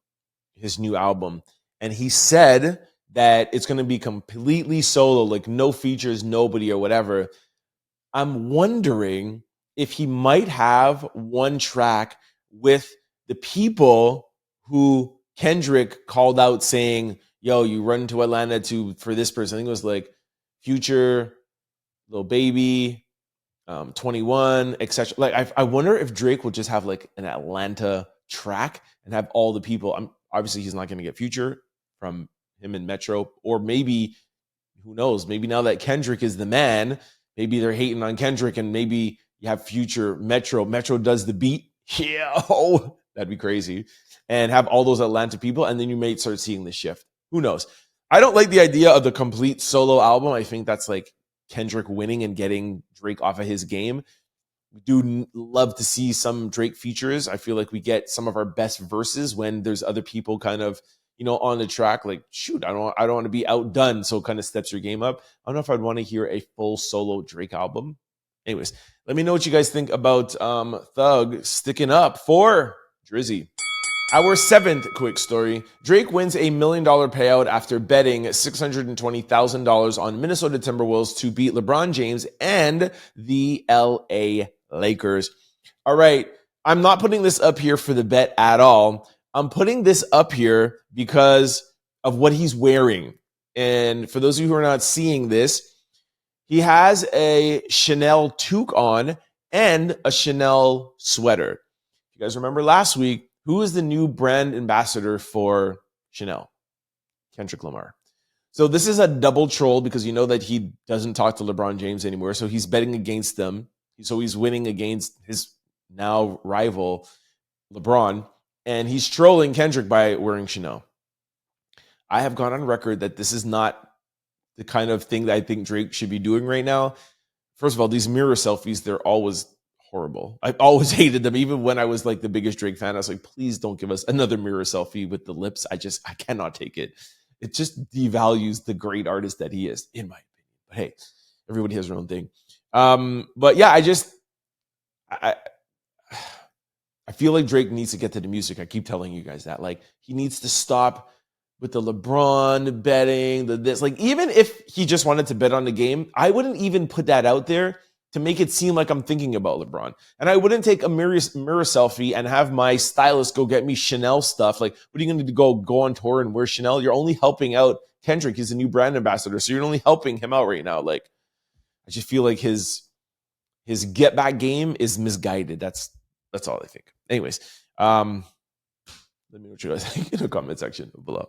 his new album. And he said that it's going to be completely solo, like no features, nobody or whatever. I'm wondering if he might have one track with the people who Kendrick called out saying, yo, you run to Atlanta for this person. I think it was like Future, Lil Baby, 21, etc. Like I wonder if Drake will just have like an Atlanta track and have all the people. Obviously he's not going to get Future from him in Metro, or maybe, who knows, maybe now that Kendrick is the man, maybe they're hating on Kendrick and maybe you have Future Metro does the beat. Yeah, oh, that'd be crazy. And have all those Atlanta people, and then you may start seeing the shift. Who knows? I don't like the idea of the complete solo album. I think that's like Kendrick winning and getting Drake off of his game. We do love to see some Drake features. I feel like we get some of our best verses when there's other people kind of, on the track. Like, shoot, I don't want to be outdone. So it kind of steps your game up. I don't know if I'd want to hear a full solo Drake album. Anyways, let me know what you guys think about Thug sticking up for Drizzy. Our seventh quick story. Drake wins $1 million payout after betting $620,000 on Minnesota Timberwolves to beat LeBron James and the LA Lakers. All right, I'm not putting this up here for the bet at all. I'm putting this up here because of what he's wearing. And for those of you who are not seeing this, he has a Chanel toque on and a Chanel sweater. You guys remember last week, who is the new brand ambassador for Chanel? Kendrick Lamar. So this is a double troll because you know that he doesn't talk to LeBron James anymore. So he's betting against them. So he's winning against his now rival, LeBron. And he's trolling Kendrick by wearing Chanel. I have gone on record that this is not the kind of thing that I think Drake should be doing right now. First of all, these mirror selfies, they're always horrible. I always hated them. Even when I was like the biggest Drake fan, I was like, please don't give us another mirror selfie with the lips. I cannot take it. It just devalues the great artist that he is, in my opinion. But hey, everybody has their own thing. But yeah, I feel like Drake needs to get to the music. I keep telling you guys that. Like, he needs to stop with the LeBron betting, this. Like, even if he just wanted to bet on the game, I wouldn't even put that out there to make it seem like I'm thinking about LeBron. And I wouldn't take a mirror selfie and have my stylist go get me Chanel stuff. Like, what are you going to go on tour and wear Chanel? You're only helping out Kendrick. He's a new brand ambassador. So you're only helping him out right now. Like, I just feel like his get back game is misguided. That's all I think. Anyways, let me know what you guys think in the comment section below.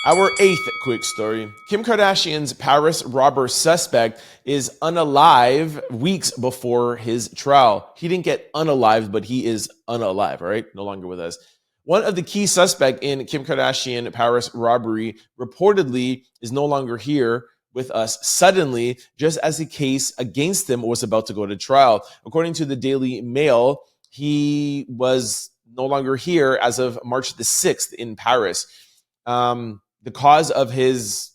Our eighth quick story. Kim Kardashian's Paris robber suspect is unalive weeks before his trial. He didn't get unalive, but he is unalive, all right? No longer with us. One of the key suspects in Kim Kardashian Paris robbery reportedly is no longer here with us suddenly, just as the case against him was about to go to trial. According to the Daily Mail, he was no longer here as of March the 6th in Paris. The cause of his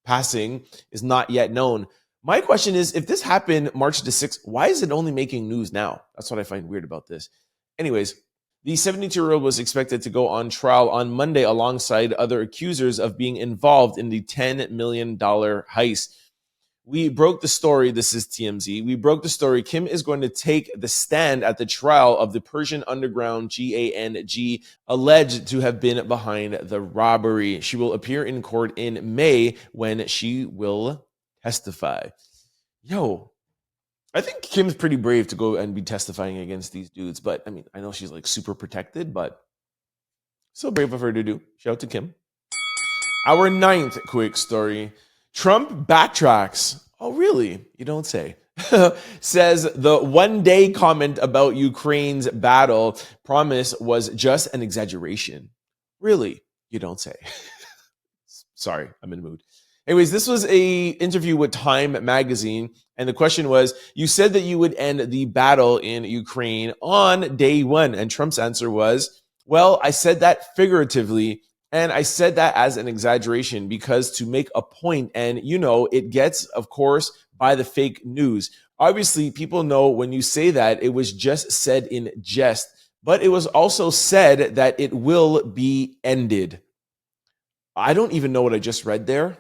passing is not yet known. My question is, if this happened March the 6th, why is it only making news now? That's what I find weird about this. Anyways, the 72-year-old was expected to go on trial on Monday alongside other accusers of being involved in the $10 million heist. We broke the story. This is TMZ. We broke the story. Kim is going to take the stand at the trial of the Persian underground GANG alleged to have been behind the robbery. She will appear in court in May when she will testify. Yo, I think Kim's pretty brave to go and be testifying against these dudes. But I mean, I know she's like super protected, but so brave of her to do. Shout out to Kim. Our ninth quick story. Trump backtracks. Oh, really? You don't say. Says the one-day comment about Ukraine's battle promise was just an exaggeration. Really? You don't say. Sorry, I'm in the mood. Anyways, this was a interview with Time magazine, and the question was, you said that you would end the battle in Ukraine on day one, and Trump's answer was, well, I said that figuratively, And I said that as an exaggeration because to make a point, and it gets, of course, by the fake news. Obviously, people know when you say that it was just said in jest, but it was also said that it will be ended. I don't even know what I just read there.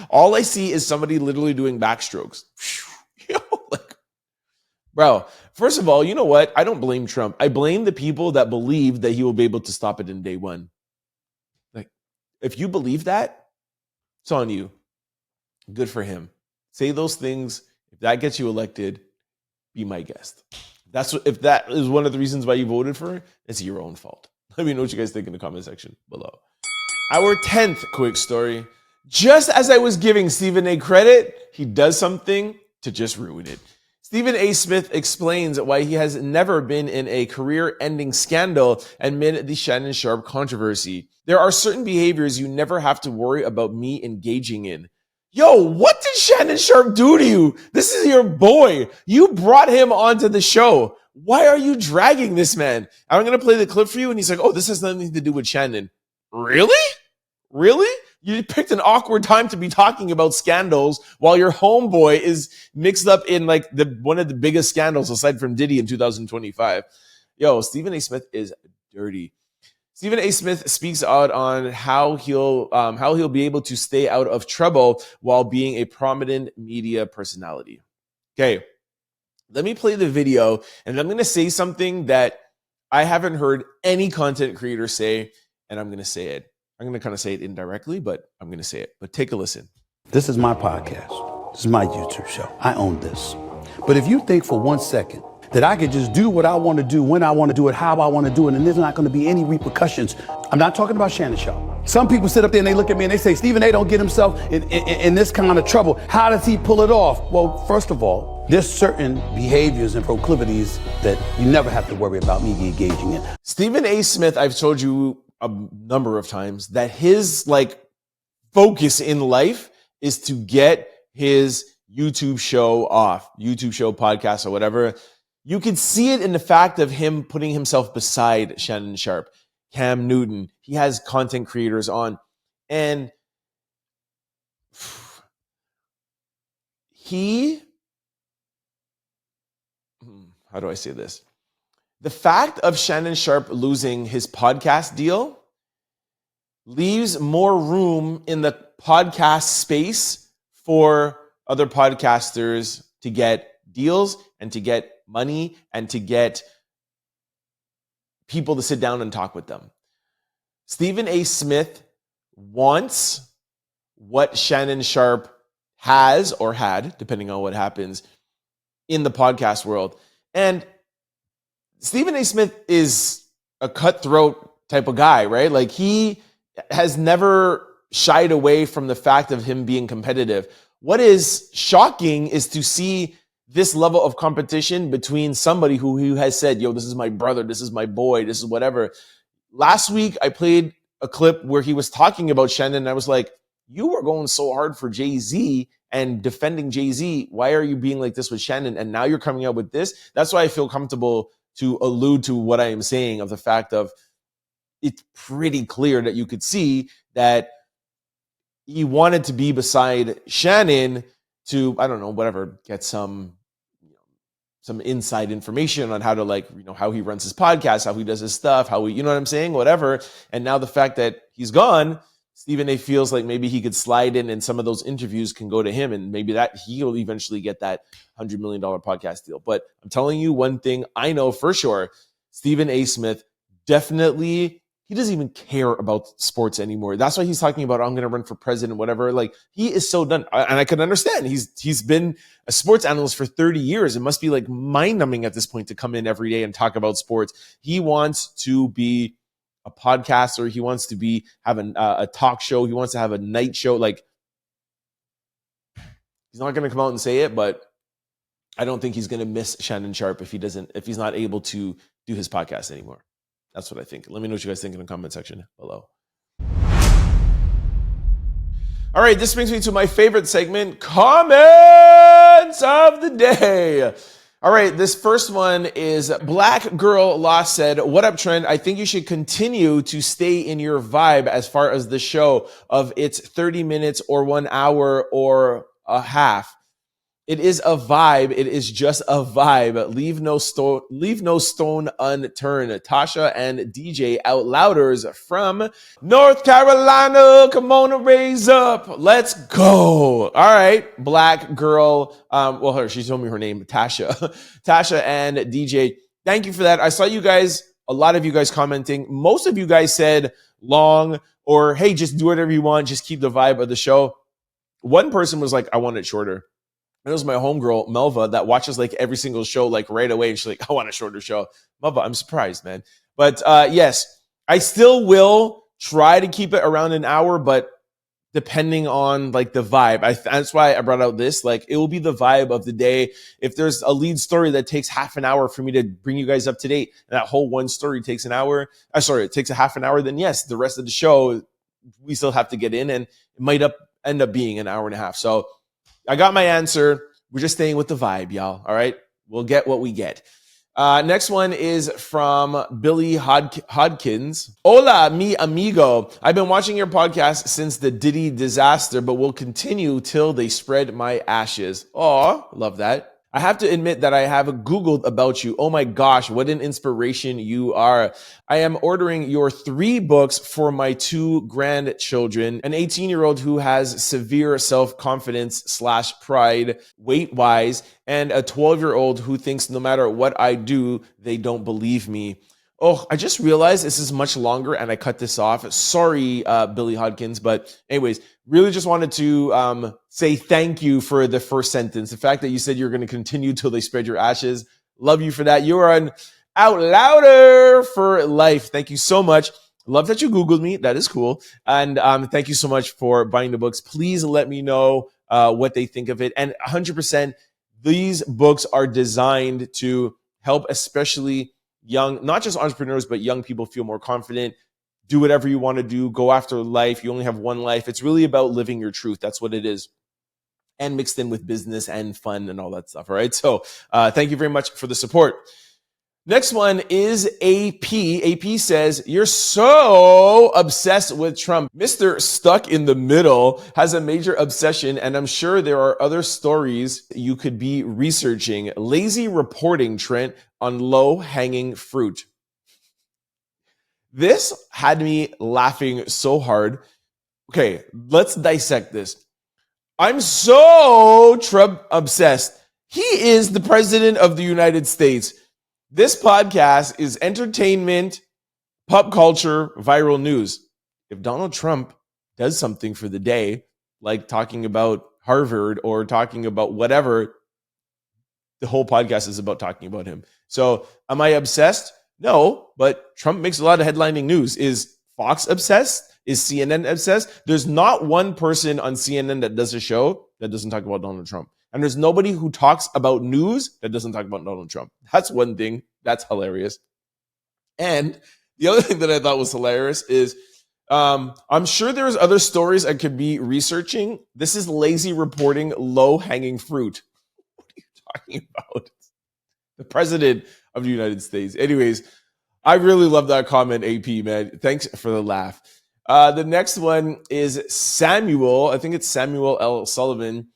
All I see is somebody literally doing backstrokes. Bro, first of all, you know what? I don't blame Trump. I blame the people that believe that he will be able to stop it in day one. Like, if you believe that, it's on you. Good for him. Say those things. If that gets you elected, be my guest. If that is one of the reasons why you voted for it, it's your own fault. Let me know what you guys think in the comment section below. Our 10th quick story. Just as I was giving Stephen A. credit, he does something to just ruin it. Stephen A. Smith explains why he has never been in a career-ending scandal amid the Shannon Sharpe controversy. There are certain behaviors you never have to worry about me engaging in. Yo, what did Shannon Sharpe do to you? This is your boy. You brought him onto the show. Why are you dragging this man? I'm going to play the clip for you. And he's like, oh, this has nothing to do with Shannon. Really? Really? You picked an awkward time to be talking about scandals while your homeboy is mixed up in like one of the biggest scandals aside from Diddy in 2025. Yo, Stephen A. Smith is dirty. Stephen A. Smith speaks out on how he'll be able to stay out of trouble while being a prominent media personality. Okay, let me play the video, and I'm going to say something that I haven't heard any content creator say, and I'm going to say it. I'm going to kind of say it indirectly, but I'm going to say it. But take a listen. This is my podcast. This is my YouTube show. I own this. But if you think for 1 second that I could just do what I want to do, when I want to do it, how I want to do it, and there's not going to be any repercussions, I'm not talking about Shannon Sharpe. Some people sit up there and they look at me and they say, Stephen A. don't get himself in this kind of trouble. How does he pull it off? Well, first of all, there's certain behaviors and proclivities that you never have to worry about me engaging in. Stephen A. Smith, I've told you a number of times that his focus in life is to get his YouTube show off, YouTube show, podcast, or whatever. You can see it in the fact of him putting himself beside Shannon Sharpe, Cam Newton. He has content creators on, and how do I say this? The fact of Shannon Sharpe losing his podcast deal leaves more room in the podcast space for other podcasters to get deals and to get money and to get people to sit down and talk with them. Stephen A. Smith wants what Shannon Sharpe has or had, depending on what happens, in the podcast world. And Stephen A. Smith is a cutthroat type of guy, right? Like, he has never shied away from the fact of him being competitive. What is shocking is to see this level of competition between somebody who has said, yo, this is my brother, this is my boy, this is whatever. Last week, I played a clip where he was talking about Shannon, and I was like, you were going so hard for Jay-Z and defending Jay-Z. Why are you being like this with Shannon? And now you're coming out with this? That's why I feel comfortable to allude to what I am saying, of the fact of it's pretty clear that you could see that he wanted to be beside Shannon to, I don't know, whatever, get some inside information on how to how he runs his podcast, how he does his stuff, how he, you know what I'm saying? Whatever. And now the fact that he's gone, Stephen A. feels like maybe he could slide in and some of those interviews can go to him, and maybe that he'll eventually get that $100 million podcast deal. But I'm telling you one thing I know for sure, Stephen A. Smith definitely, he doesn't even care about sports anymore. That's why he's talking about, I'm going to run for president, whatever. Like, he is so done. And I can understand. He's been a sports analyst for 30 years. It must be like mind numbing at this point to come in every day and talk about sports. He wants to be a podcaster. He wants to have a talk show. He wants to have a night show. Like, he's not going to come out and say it, but I don't think he's going to miss Shannon Sharpe if he's not able to do his podcast anymore. That's what I think. Let me know what you guys think in the comment section below. All right, this brings me to my favorite segment, comments of the day. All right, this first one is Black Girl Lost said, "What up, Trent? I think you should continue to stay in your vibe as far as the show of it's 30 minutes or 1 hour or a half. It is a vibe. It is just a vibe. Leave no stone unturned." Tasha and DJ Out Louders from North Carolina. Come on and raise up. Let's go. All right, Black Girl. She told me her name, Tasha. Tasha and DJ. Thank you for that. I saw you guys, a lot of you guys commenting. Most of you guys said long or, hey, just do whatever you want. Just keep the vibe of the show. One person was like, I want it shorter. It was my homegirl, Melva, that watches like every single show like right away. And she's like, I want a shorter show. Melva, I'm surprised, man. But yes, I still will try to keep it around an hour, but depending on like the vibe. That's why I brought out this. Like, it will be the vibe of the day. If there's a lead story that takes half an hour for me to bring you guys up to date, and that whole one story takes an hour, it takes a half an hour, then yes, the rest of the show, we still have to get in, and it might end up being an hour and a half. So I got my answer. We're just staying with the vibe, y'all. All right. We'll get what we get. Next one is from Billy Hodkins. Hola, mi amigo. I've been watching your podcast since the Diddy disaster, but will continue till they spread my ashes. Oh, love that. I have to admit that I have Googled about you. Oh my gosh, what an inspiration you are. I am ordering your 3 books for my 2 grandchildren, an 18-year-old who has severe self-confidence / pride, weight-wise, and a 12-year-old who thinks no matter what I do, they don't believe me. Oh, I just realized this is much longer and I cut this off. Sorry, Billy Hodkins. But anyways, really just wanted to say thank you for the first sentence. The fact that you said you're going to continue till they spread your ashes. Love you for that. You are an Out Louder for life. Thank you so much. Love that you Googled me. That is cool. And thank you so much for buying the books. Please let me know what they think of it. And 100%, these books are designed to help especially young, not just entrepreneurs, but young people feel more confident, do whatever you want to do, go after life. You only have one life. It's really about living your truth. That's what it is. And mixed in with business and fun and all that stuff. All right. So thank you very much for the support. Next one is AP. AP says, you're so obsessed with Trump. Mr. Stuck in the Middle has a major obsession, and I'm sure there are other stories you could be researching. Lazy reporting, Trent, on low-hanging fruit. This had me laughing so hard. Okay, let's dissect this. I'm so Trump obsessed. He is the president of the United States. This podcast is entertainment, pop culture, viral news. If Donald Trump does something for the day, like talking about Harvard or talking about whatever, the whole podcast is about talking about him. So am I obsessed? No, but Trump makes a lot of headlining news. Is Fox obsessed? Is CNN obsessed? There's not one person on CNN that does a show that doesn't talk about Donald Trump. And there's nobody who talks about news that doesn't talk about Donald Trump. That's one thing. That's hilarious. And the other thing that I thought was hilarious is I'm sure there's other stories I could be researching. This is lazy reporting, low-hanging fruit. What are you talking about? The president of the United States. Anyways, I really love that comment, AP, man. Thanks for the laugh. The next one is Samuel. I think it's Samuel L. Sullivan.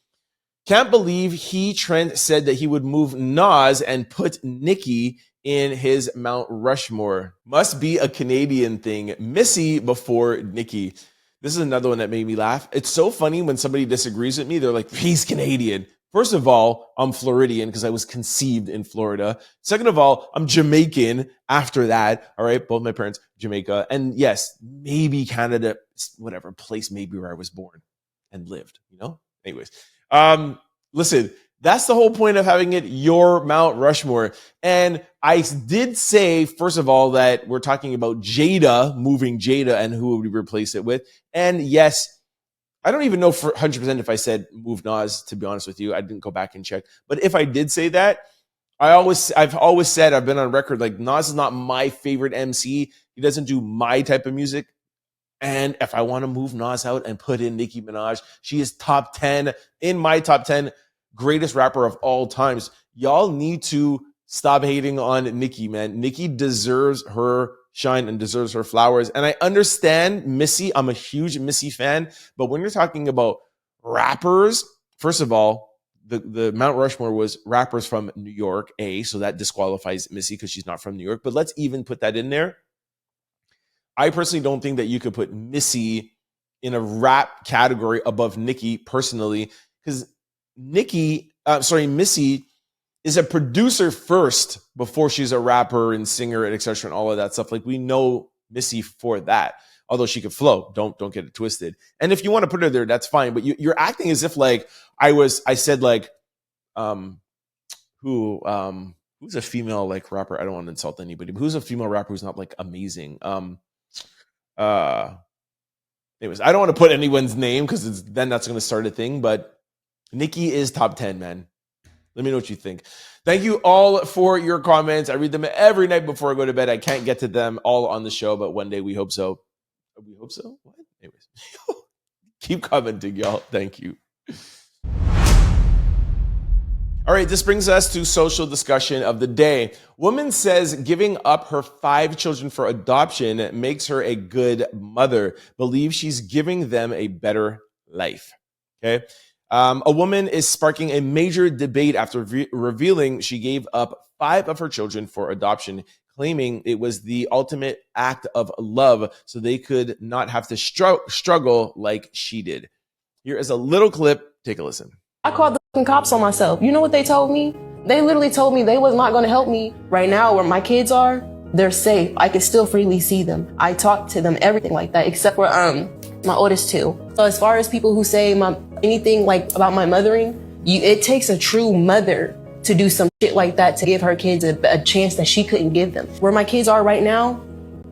Can't believe Trent said that he would move Nas and put Nicki in his Mount Rushmore. Must be a Canadian thing. Missy before Nicki. This is another one that made me laugh. It's so funny when somebody disagrees with me. They're like, he's Canadian. First of all, I'm Floridian because I was conceived in Florida. Second of all, I'm Jamaican after that. All right. Both my parents, Jamaica. And yes, maybe Canada, whatever place maybe where I was born and lived, you know? Anyways. Listen, that's the whole point of having it your Mount Rushmore. And I did say, first of all, that we're talking about Jada, moving Jada and who would we replace it with. And yes, I don't even know for 100% if I said move Nas, to be honest with you. I didn't go back and check. But if I did say that, I've always said, I've been on record, like Nas is not my favorite MC. He doesn't do my type of music. And if I want to move Nas out and put in Nicki Minaj, she is top 10 in my top 10 greatest rapper of all times. y'all need to stop hating on Nicki, man. Nicki deserves her shine and deserves her flowers. And I understand Missy. I'm a huge Missy fan. But when you're talking about rappers, first of all, the Mount Rushmore was rappers from New York, so that disqualifies Missy because she's not from New York. But let's even put that in there. I personally don't think that you could put Missy in a rap category above Nicki personally, because Missy is a producer first before she's a rapper and singer and etc. and all of that stuff. Like, we know Missy for that, although she could flow. Don't get it twisted. And if you want to put her there, that's fine. But you're acting as if like I said like who's a female like rapper? I don't want to insult anybody, but who's a female rapper who's not like amazing? Anyways, I don't want to put anyone's name because then that's going to start a thing. But Nicki is top 10, man. Let me know what you think. Thank you all for your comments. I read them every night before I go to bed. I can't get to them all on the show, but one day we hope so. We hope so? What? Anyways, keep commenting, y'all. Thank you. All right, this brings us to social discussion of the day. Woman says giving up her 5 children for adoption makes her a good mother. Believes she's giving them a better life. Okay. A woman is sparking a major debate after revealing she gave up 5 of her children for adoption, claiming it was the ultimate act of love so they could not have to struggle like she did. Here is a little clip. Take a listen. I called the cops on myself. You know what they told me? They literally told me they was not going to help me. Right now, where my kids are, they're safe. I can still freely see them. I talk to them, everything like that, except for my oldest 2. So as far as people who say anything like about my mothering, it takes a true mother to do some shit like that to give her kids a chance that she couldn't give them. Where my kids are right now,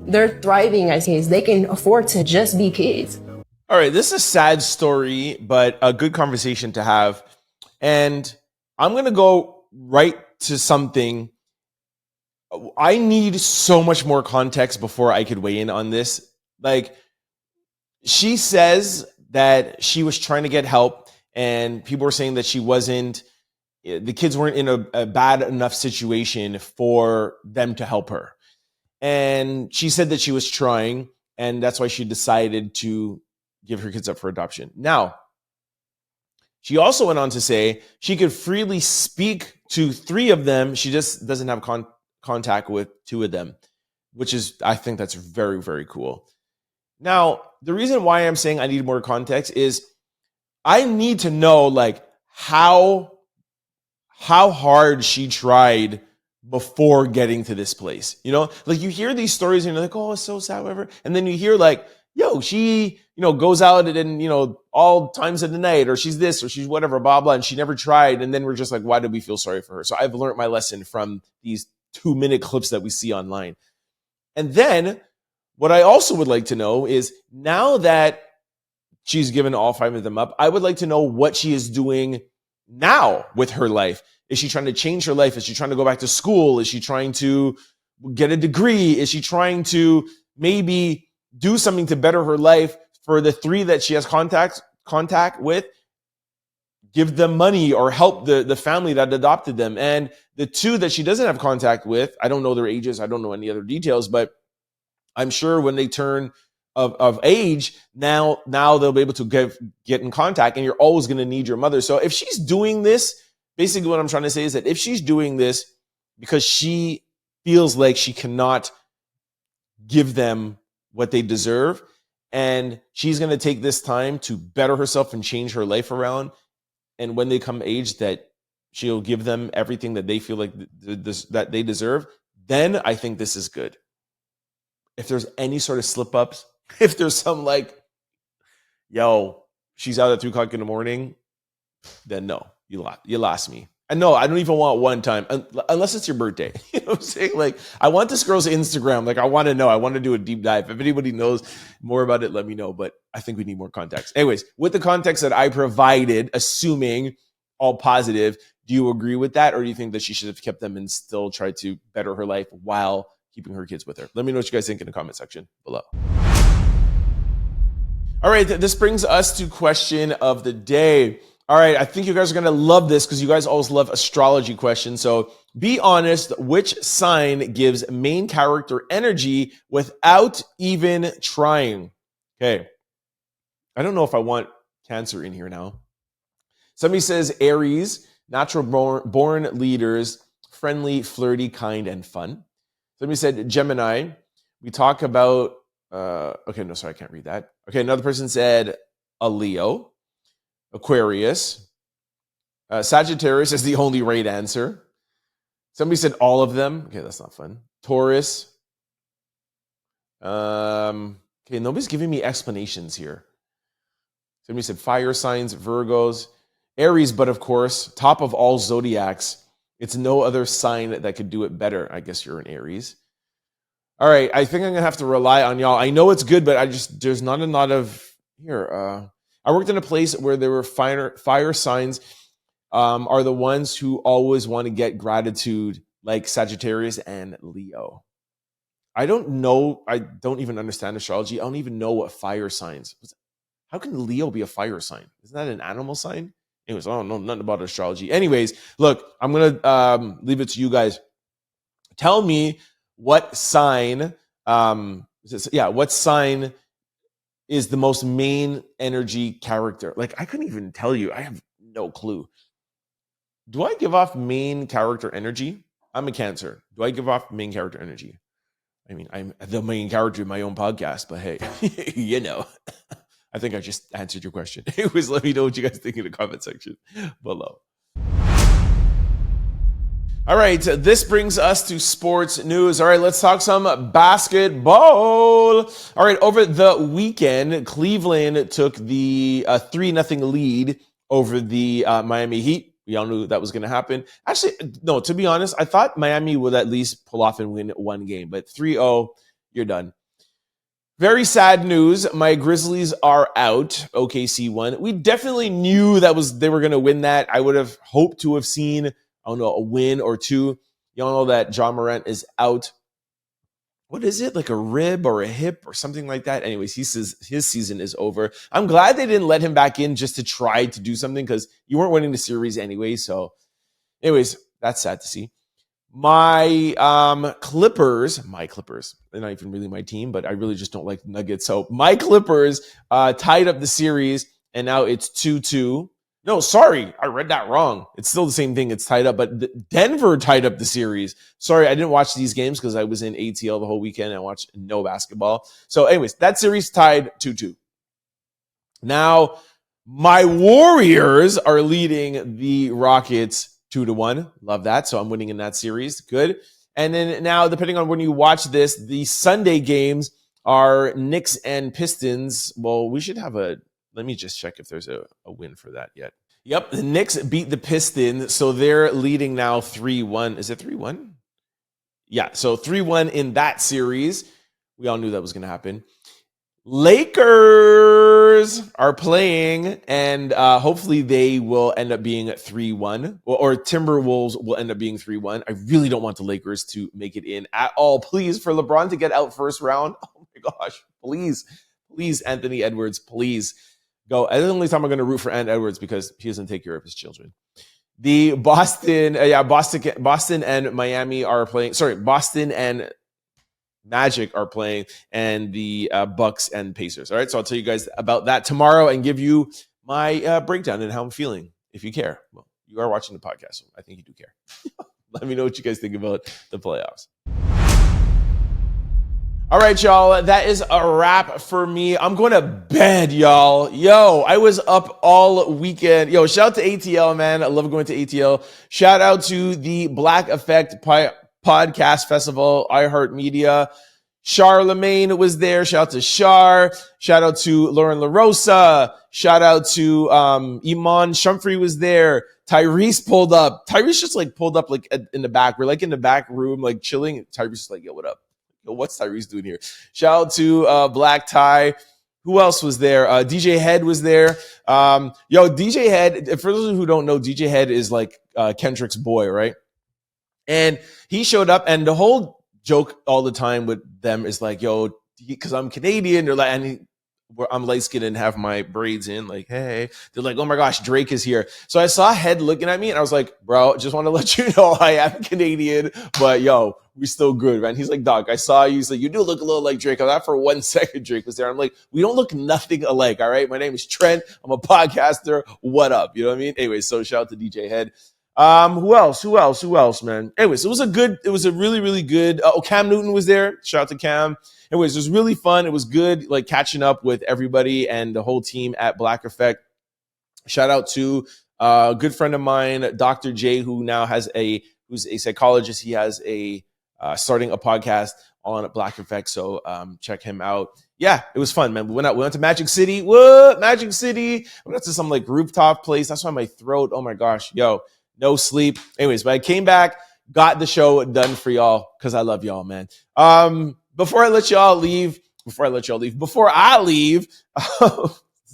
they're thriving as kids. They can afford to just be kids. All right, this is a sad story, but a good conversation to have. And I'm going to go right to something. I need so much more context before I could weigh in on this. Like, she says that she was trying to get help, and people were saying that the kids weren't in a bad enough situation for them to help her. And she said that she was trying, and that's why she decided to give her kids up for adoption. Now, she also went on to say she could freely speak to 3 of them. She just doesn't have contact with 2 of them, which is, I think that's very, very cool. Now, the reason why I'm saying I need more context is I need to know like how hard she tried before getting to this place. You know, like you hear these stories and you're like, oh, it's so sad, whatever. And then you hear like, yo, she, goes out and, all times of the night, or she's this, or she's whatever, blah, blah, and she never tried. And then we're just like, why do we feel sorry for her? So I've learned my lesson from these 2-minute clips that we see online. And then what I also would like to know is, now that she's given all 5 of them up, I would like to know what she is doing now with her life. Is she trying to change her life? Is she trying to go back to school? Is she trying to get a degree? Is she trying to maybe do something to better her life for the 3 that she has contact with? Give them money or help the family that adopted them. And the 2 that she doesn't have contact with, I don't know their ages. I don't know any other details, but I'm sure when they turn of age, now they'll be able to get in contact, and you're always going to need your mother. So if she's doing this, basically what I'm trying to say is that if she's doing this because she feels like she cannot give them what they deserve, and she's going to take this time to better herself and change her life around, and when they come age that she'll give them everything that they feel like that they deserve, then I think this is good. If there's any sort of slip ups, if there's some like, yo, she's out at 3 o'clock in the morning, then no, you lost me. And no, I don't even want one time, unless it's your birthday. You know what I'm saying? Like, I want this girl's Instagram. Like, I want to know. I want to do a deep dive. If anybody knows more about it, let me know. But I think we need more context. Anyways, with the context that I provided, assuming all positive, do you agree with that? Or do you think that she should have kept them and still tried to better her life while keeping her kids with her? Let me know what you guys think in the comment section below. All right, this brings us to question of the day. All right, I think you guys are going to love this because you guys always love astrology questions. So be honest, which sign gives main character energy without even trying? Okay. I don't know if I want Cancer in here now. Somebody says Aries, natural born leaders, friendly, flirty, kind, and fun. Somebody said Gemini. We talk about, okay, no, sorry, I can't read that. Okay, another person said a Leo. Aquarius. Sagittarius is the only right answer. Somebody said all of them. Okay, that's not fun. Taurus. Okay, nobody's giving me explanations here. Somebody said fire signs, Virgos. Aries, but of course, top of all zodiacs. It's no other sign that could do it better. I guess you're an Aries. All right, I think I'm going to have to rely on y'all. I know it's good, but there's not a lot of, here. I worked in a place where there were fire signs are the ones who always want to get gratitude, like Sagittarius and Leo. I don't know. I don't even understand astrology. I don't even know what fire signs. How can Leo be a fire sign? Isn't that an animal sign? Anyways, I don't know nothing about astrology. Anyways, look, I'm going to leave it to you guys. Tell me what sign, what sign is the most main energy character? Like, I couldn't even tell you. I have no clue. Do I give off main character energy? I'm a Cancer. Do I give off main character energy? I mean, I'm the main character in my own podcast, but hey, you know. I think I just answered your question. Anyways, let me know what you guys think in the comment section below. All right, this brings us to sports news. All right, let's talk some basketball. All right, over the weekend, Cleveland took the 3-0 lead over the Miami Heat. We all knew that was going to happen. Actually, no, to be honest, I thought Miami would at least pull off and win one game, but 3-0, you're done. Very sad news. My Grizzlies are out. OKC won. We definitely knew they were going to win that. I would have hoped to have seen, I don't know, a win or two. Y'all know that Ja Morant is out. What is it? Like a rib or a hip or something like that? Anyways, he says his season is over. I'm glad they didn't let him back in just to try to do something because you weren't winning the series anyway. So anyways, that's sad to see. My Clippers, they're not even really my team, but I really just don't like the Nuggets. So my Clippers tied up the series, and now it's 2-2. No, sorry, I read that wrong. It's still the same thing. It's tied up, but Denver tied up the series. Sorry, I didn't watch these games because I was in ATL the whole weekend and I watched no basketball. So anyways, that series tied 2-2. Now, my Warriors are leading the Rockets 2-1. Love that. So I'm winning in that series. Good. And then now, depending on when you watch this, the Sunday games are Knicks and Pistons. Well, we should have let me just check if there's a win for that yet. Yep. The Knicks beat the Pistons. So they're leading now 3-1. Is it 3-1? Yeah. So 3-1 in that series. We all knew that was going to happen. Lakers are playing, and hopefully they will end up being 3-1, or Timberwolves will end up being 3-1. I really don't want the Lakers to make it in at all. Please, for LeBron to get out first round. Oh my gosh, please, Anthony Edwards, please go. That's the only time I'm going to root for Ant Edwards because he doesn't take care of his children. The Boston and Miami are playing. Sorry, Boston and Magic are playing, and the Bucks and Pacers. All right, so I'll tell you guys about that tomorrow and give you my breakdown and how I'm feeling, if you care. Well, you are watching the podcast, so I think you do care. Let me know what you guys think about the playoffs. All right, y'all, that is a wrap for me. I'm going to bed, y'all. Yo, I was up all weekend. Yo, shout out to ATL, man. I love going to ATL. Shout out to the Black Effect Podcast Festival, iHeartMedia. Charlemagne was there. Shout out to Char. Shout out to Lauren LaRosa. Shout out to Iman Shumfrey was there. Tyrese pulled up. Tyrese just pulled up in the back. We're in the back room, chilling. Tyrese is yo, what up? Yo, what's Tyrese doing here? Shout out to Black Tie. Who else was there? DJ Head was there. DJ Head, for those who don't know, DJ Head is Kendrick's boy, right? And he showed up, and the whole joke all the time with them is yo, because I'm Canadian, they're I'm light skinned and have my braids in. Like, hey, they're like, oh my gosh, Drake is here. So I saw Head looking at me and I was like, bro, just want to let you know I am Canadian, but yo, we still good, man. He's like, dog, I saw you. He's like, you do look a little like Drake. I thought for 1 second Drake was there. I'm like, we don't look nothing alike. All right. My name is Trent. I'm a podcaster. What up? You know what I mean? Anyway, so shout out to DJ Head. Who else, man? Anyways, it was a really, really good. Cam Newton was there. Shout out to Cam. Anyways, it was really fun. It was good, like catching up with everybody and the whole team at Black Effect. Shout out to a good friend of mine, Dr. J, who's a psychologist. He has starting a podcast on Black Effect. So check him out. Yeah, it was fun, man. We went to Magic City. What? Magic City. We went to some like rooftop place. That's why my throat, oh my gosh, yo. No sleep. Anyways, but I came back, got the show done for y'all because I love y'all, man. Before I leave,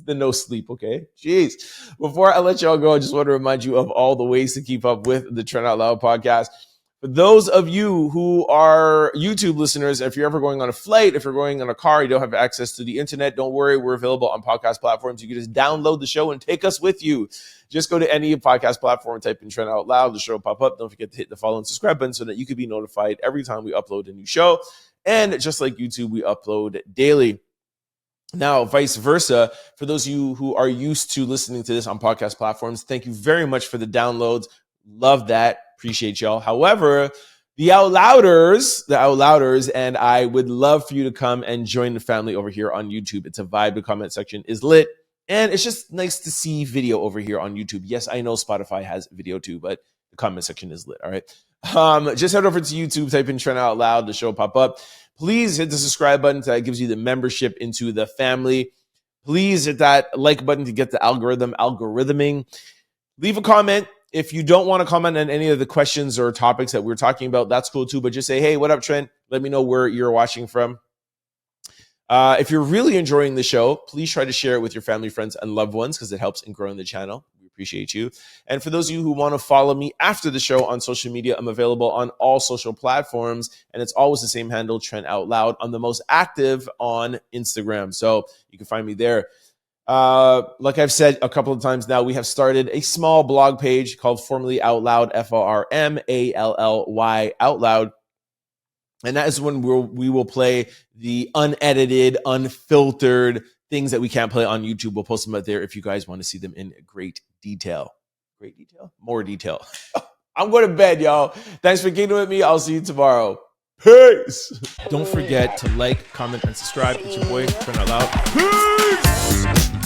the no sleep, okay? Jeez. Before I let y'all go, I just want to remind you of all the ways to keep up with the Trent Out Loud podcast. For those of you who are YouTube listeners, if you're ever going on a flight, if you're going on a car, you don't have access to the internet, don't worry. We're available on podcast platforms. You can just download the show and take us with you. Just go to any podcast platform, type in Trent Out Loud, the show will pop up. Don't forget to hit the follow and subscribe button so that you can be notified every time we upload a new show. And just like YouTube, we upload daily. Now, vice versa, for those of you who are used to listening to this on podcast platforms, thank you very much for the downloads. Love that. Appreciate y'all. However, the Out Louders, and I would love for you to come and join the family over here on YouTube. It's a vibe. The comment section is lit. And it's just nice to see video over here on YouTube. Yes, I know Spotify has video too, but the comment section is lit. All right. Just head over to YouTube, type in Trent Out Loud, the show will pop up. Please hit the subscribe button. That gives you the membership into the family. Please hit that like button to get the algorithming. Leave a comment. If you don't want to comment on any of the questions or topics that we're talking about, that's cool too. But just say, hey, what up, Trent? Let me know where you're watching from. If you're really enjoying the show, please try to share it with your family, friends, and loved ones because it helps in growing the channel. We appreciate you. And for those of you who want to follow me after the show on social media, I'm available on all social platforms. And it's always the same handle, Trent Out Loud. I'm the most active on Instagram. So you can find me there. Like I've said a couple of times now, we have started a small blog page called Formerly Out Loud, FORMALLY Out Loud. And that is when we will play the unedited, unfiltered things that we can't play on YouTube. We'll post them out there if you guys want to see them in great detail. Great detail? More detail. I'm going to bed, y'all. Thanks for kicking with me. I'll see you tomorrow. Peace. Don't forget to like, comment, and subscribe. It's your boy, Trent Out Loud. Peace.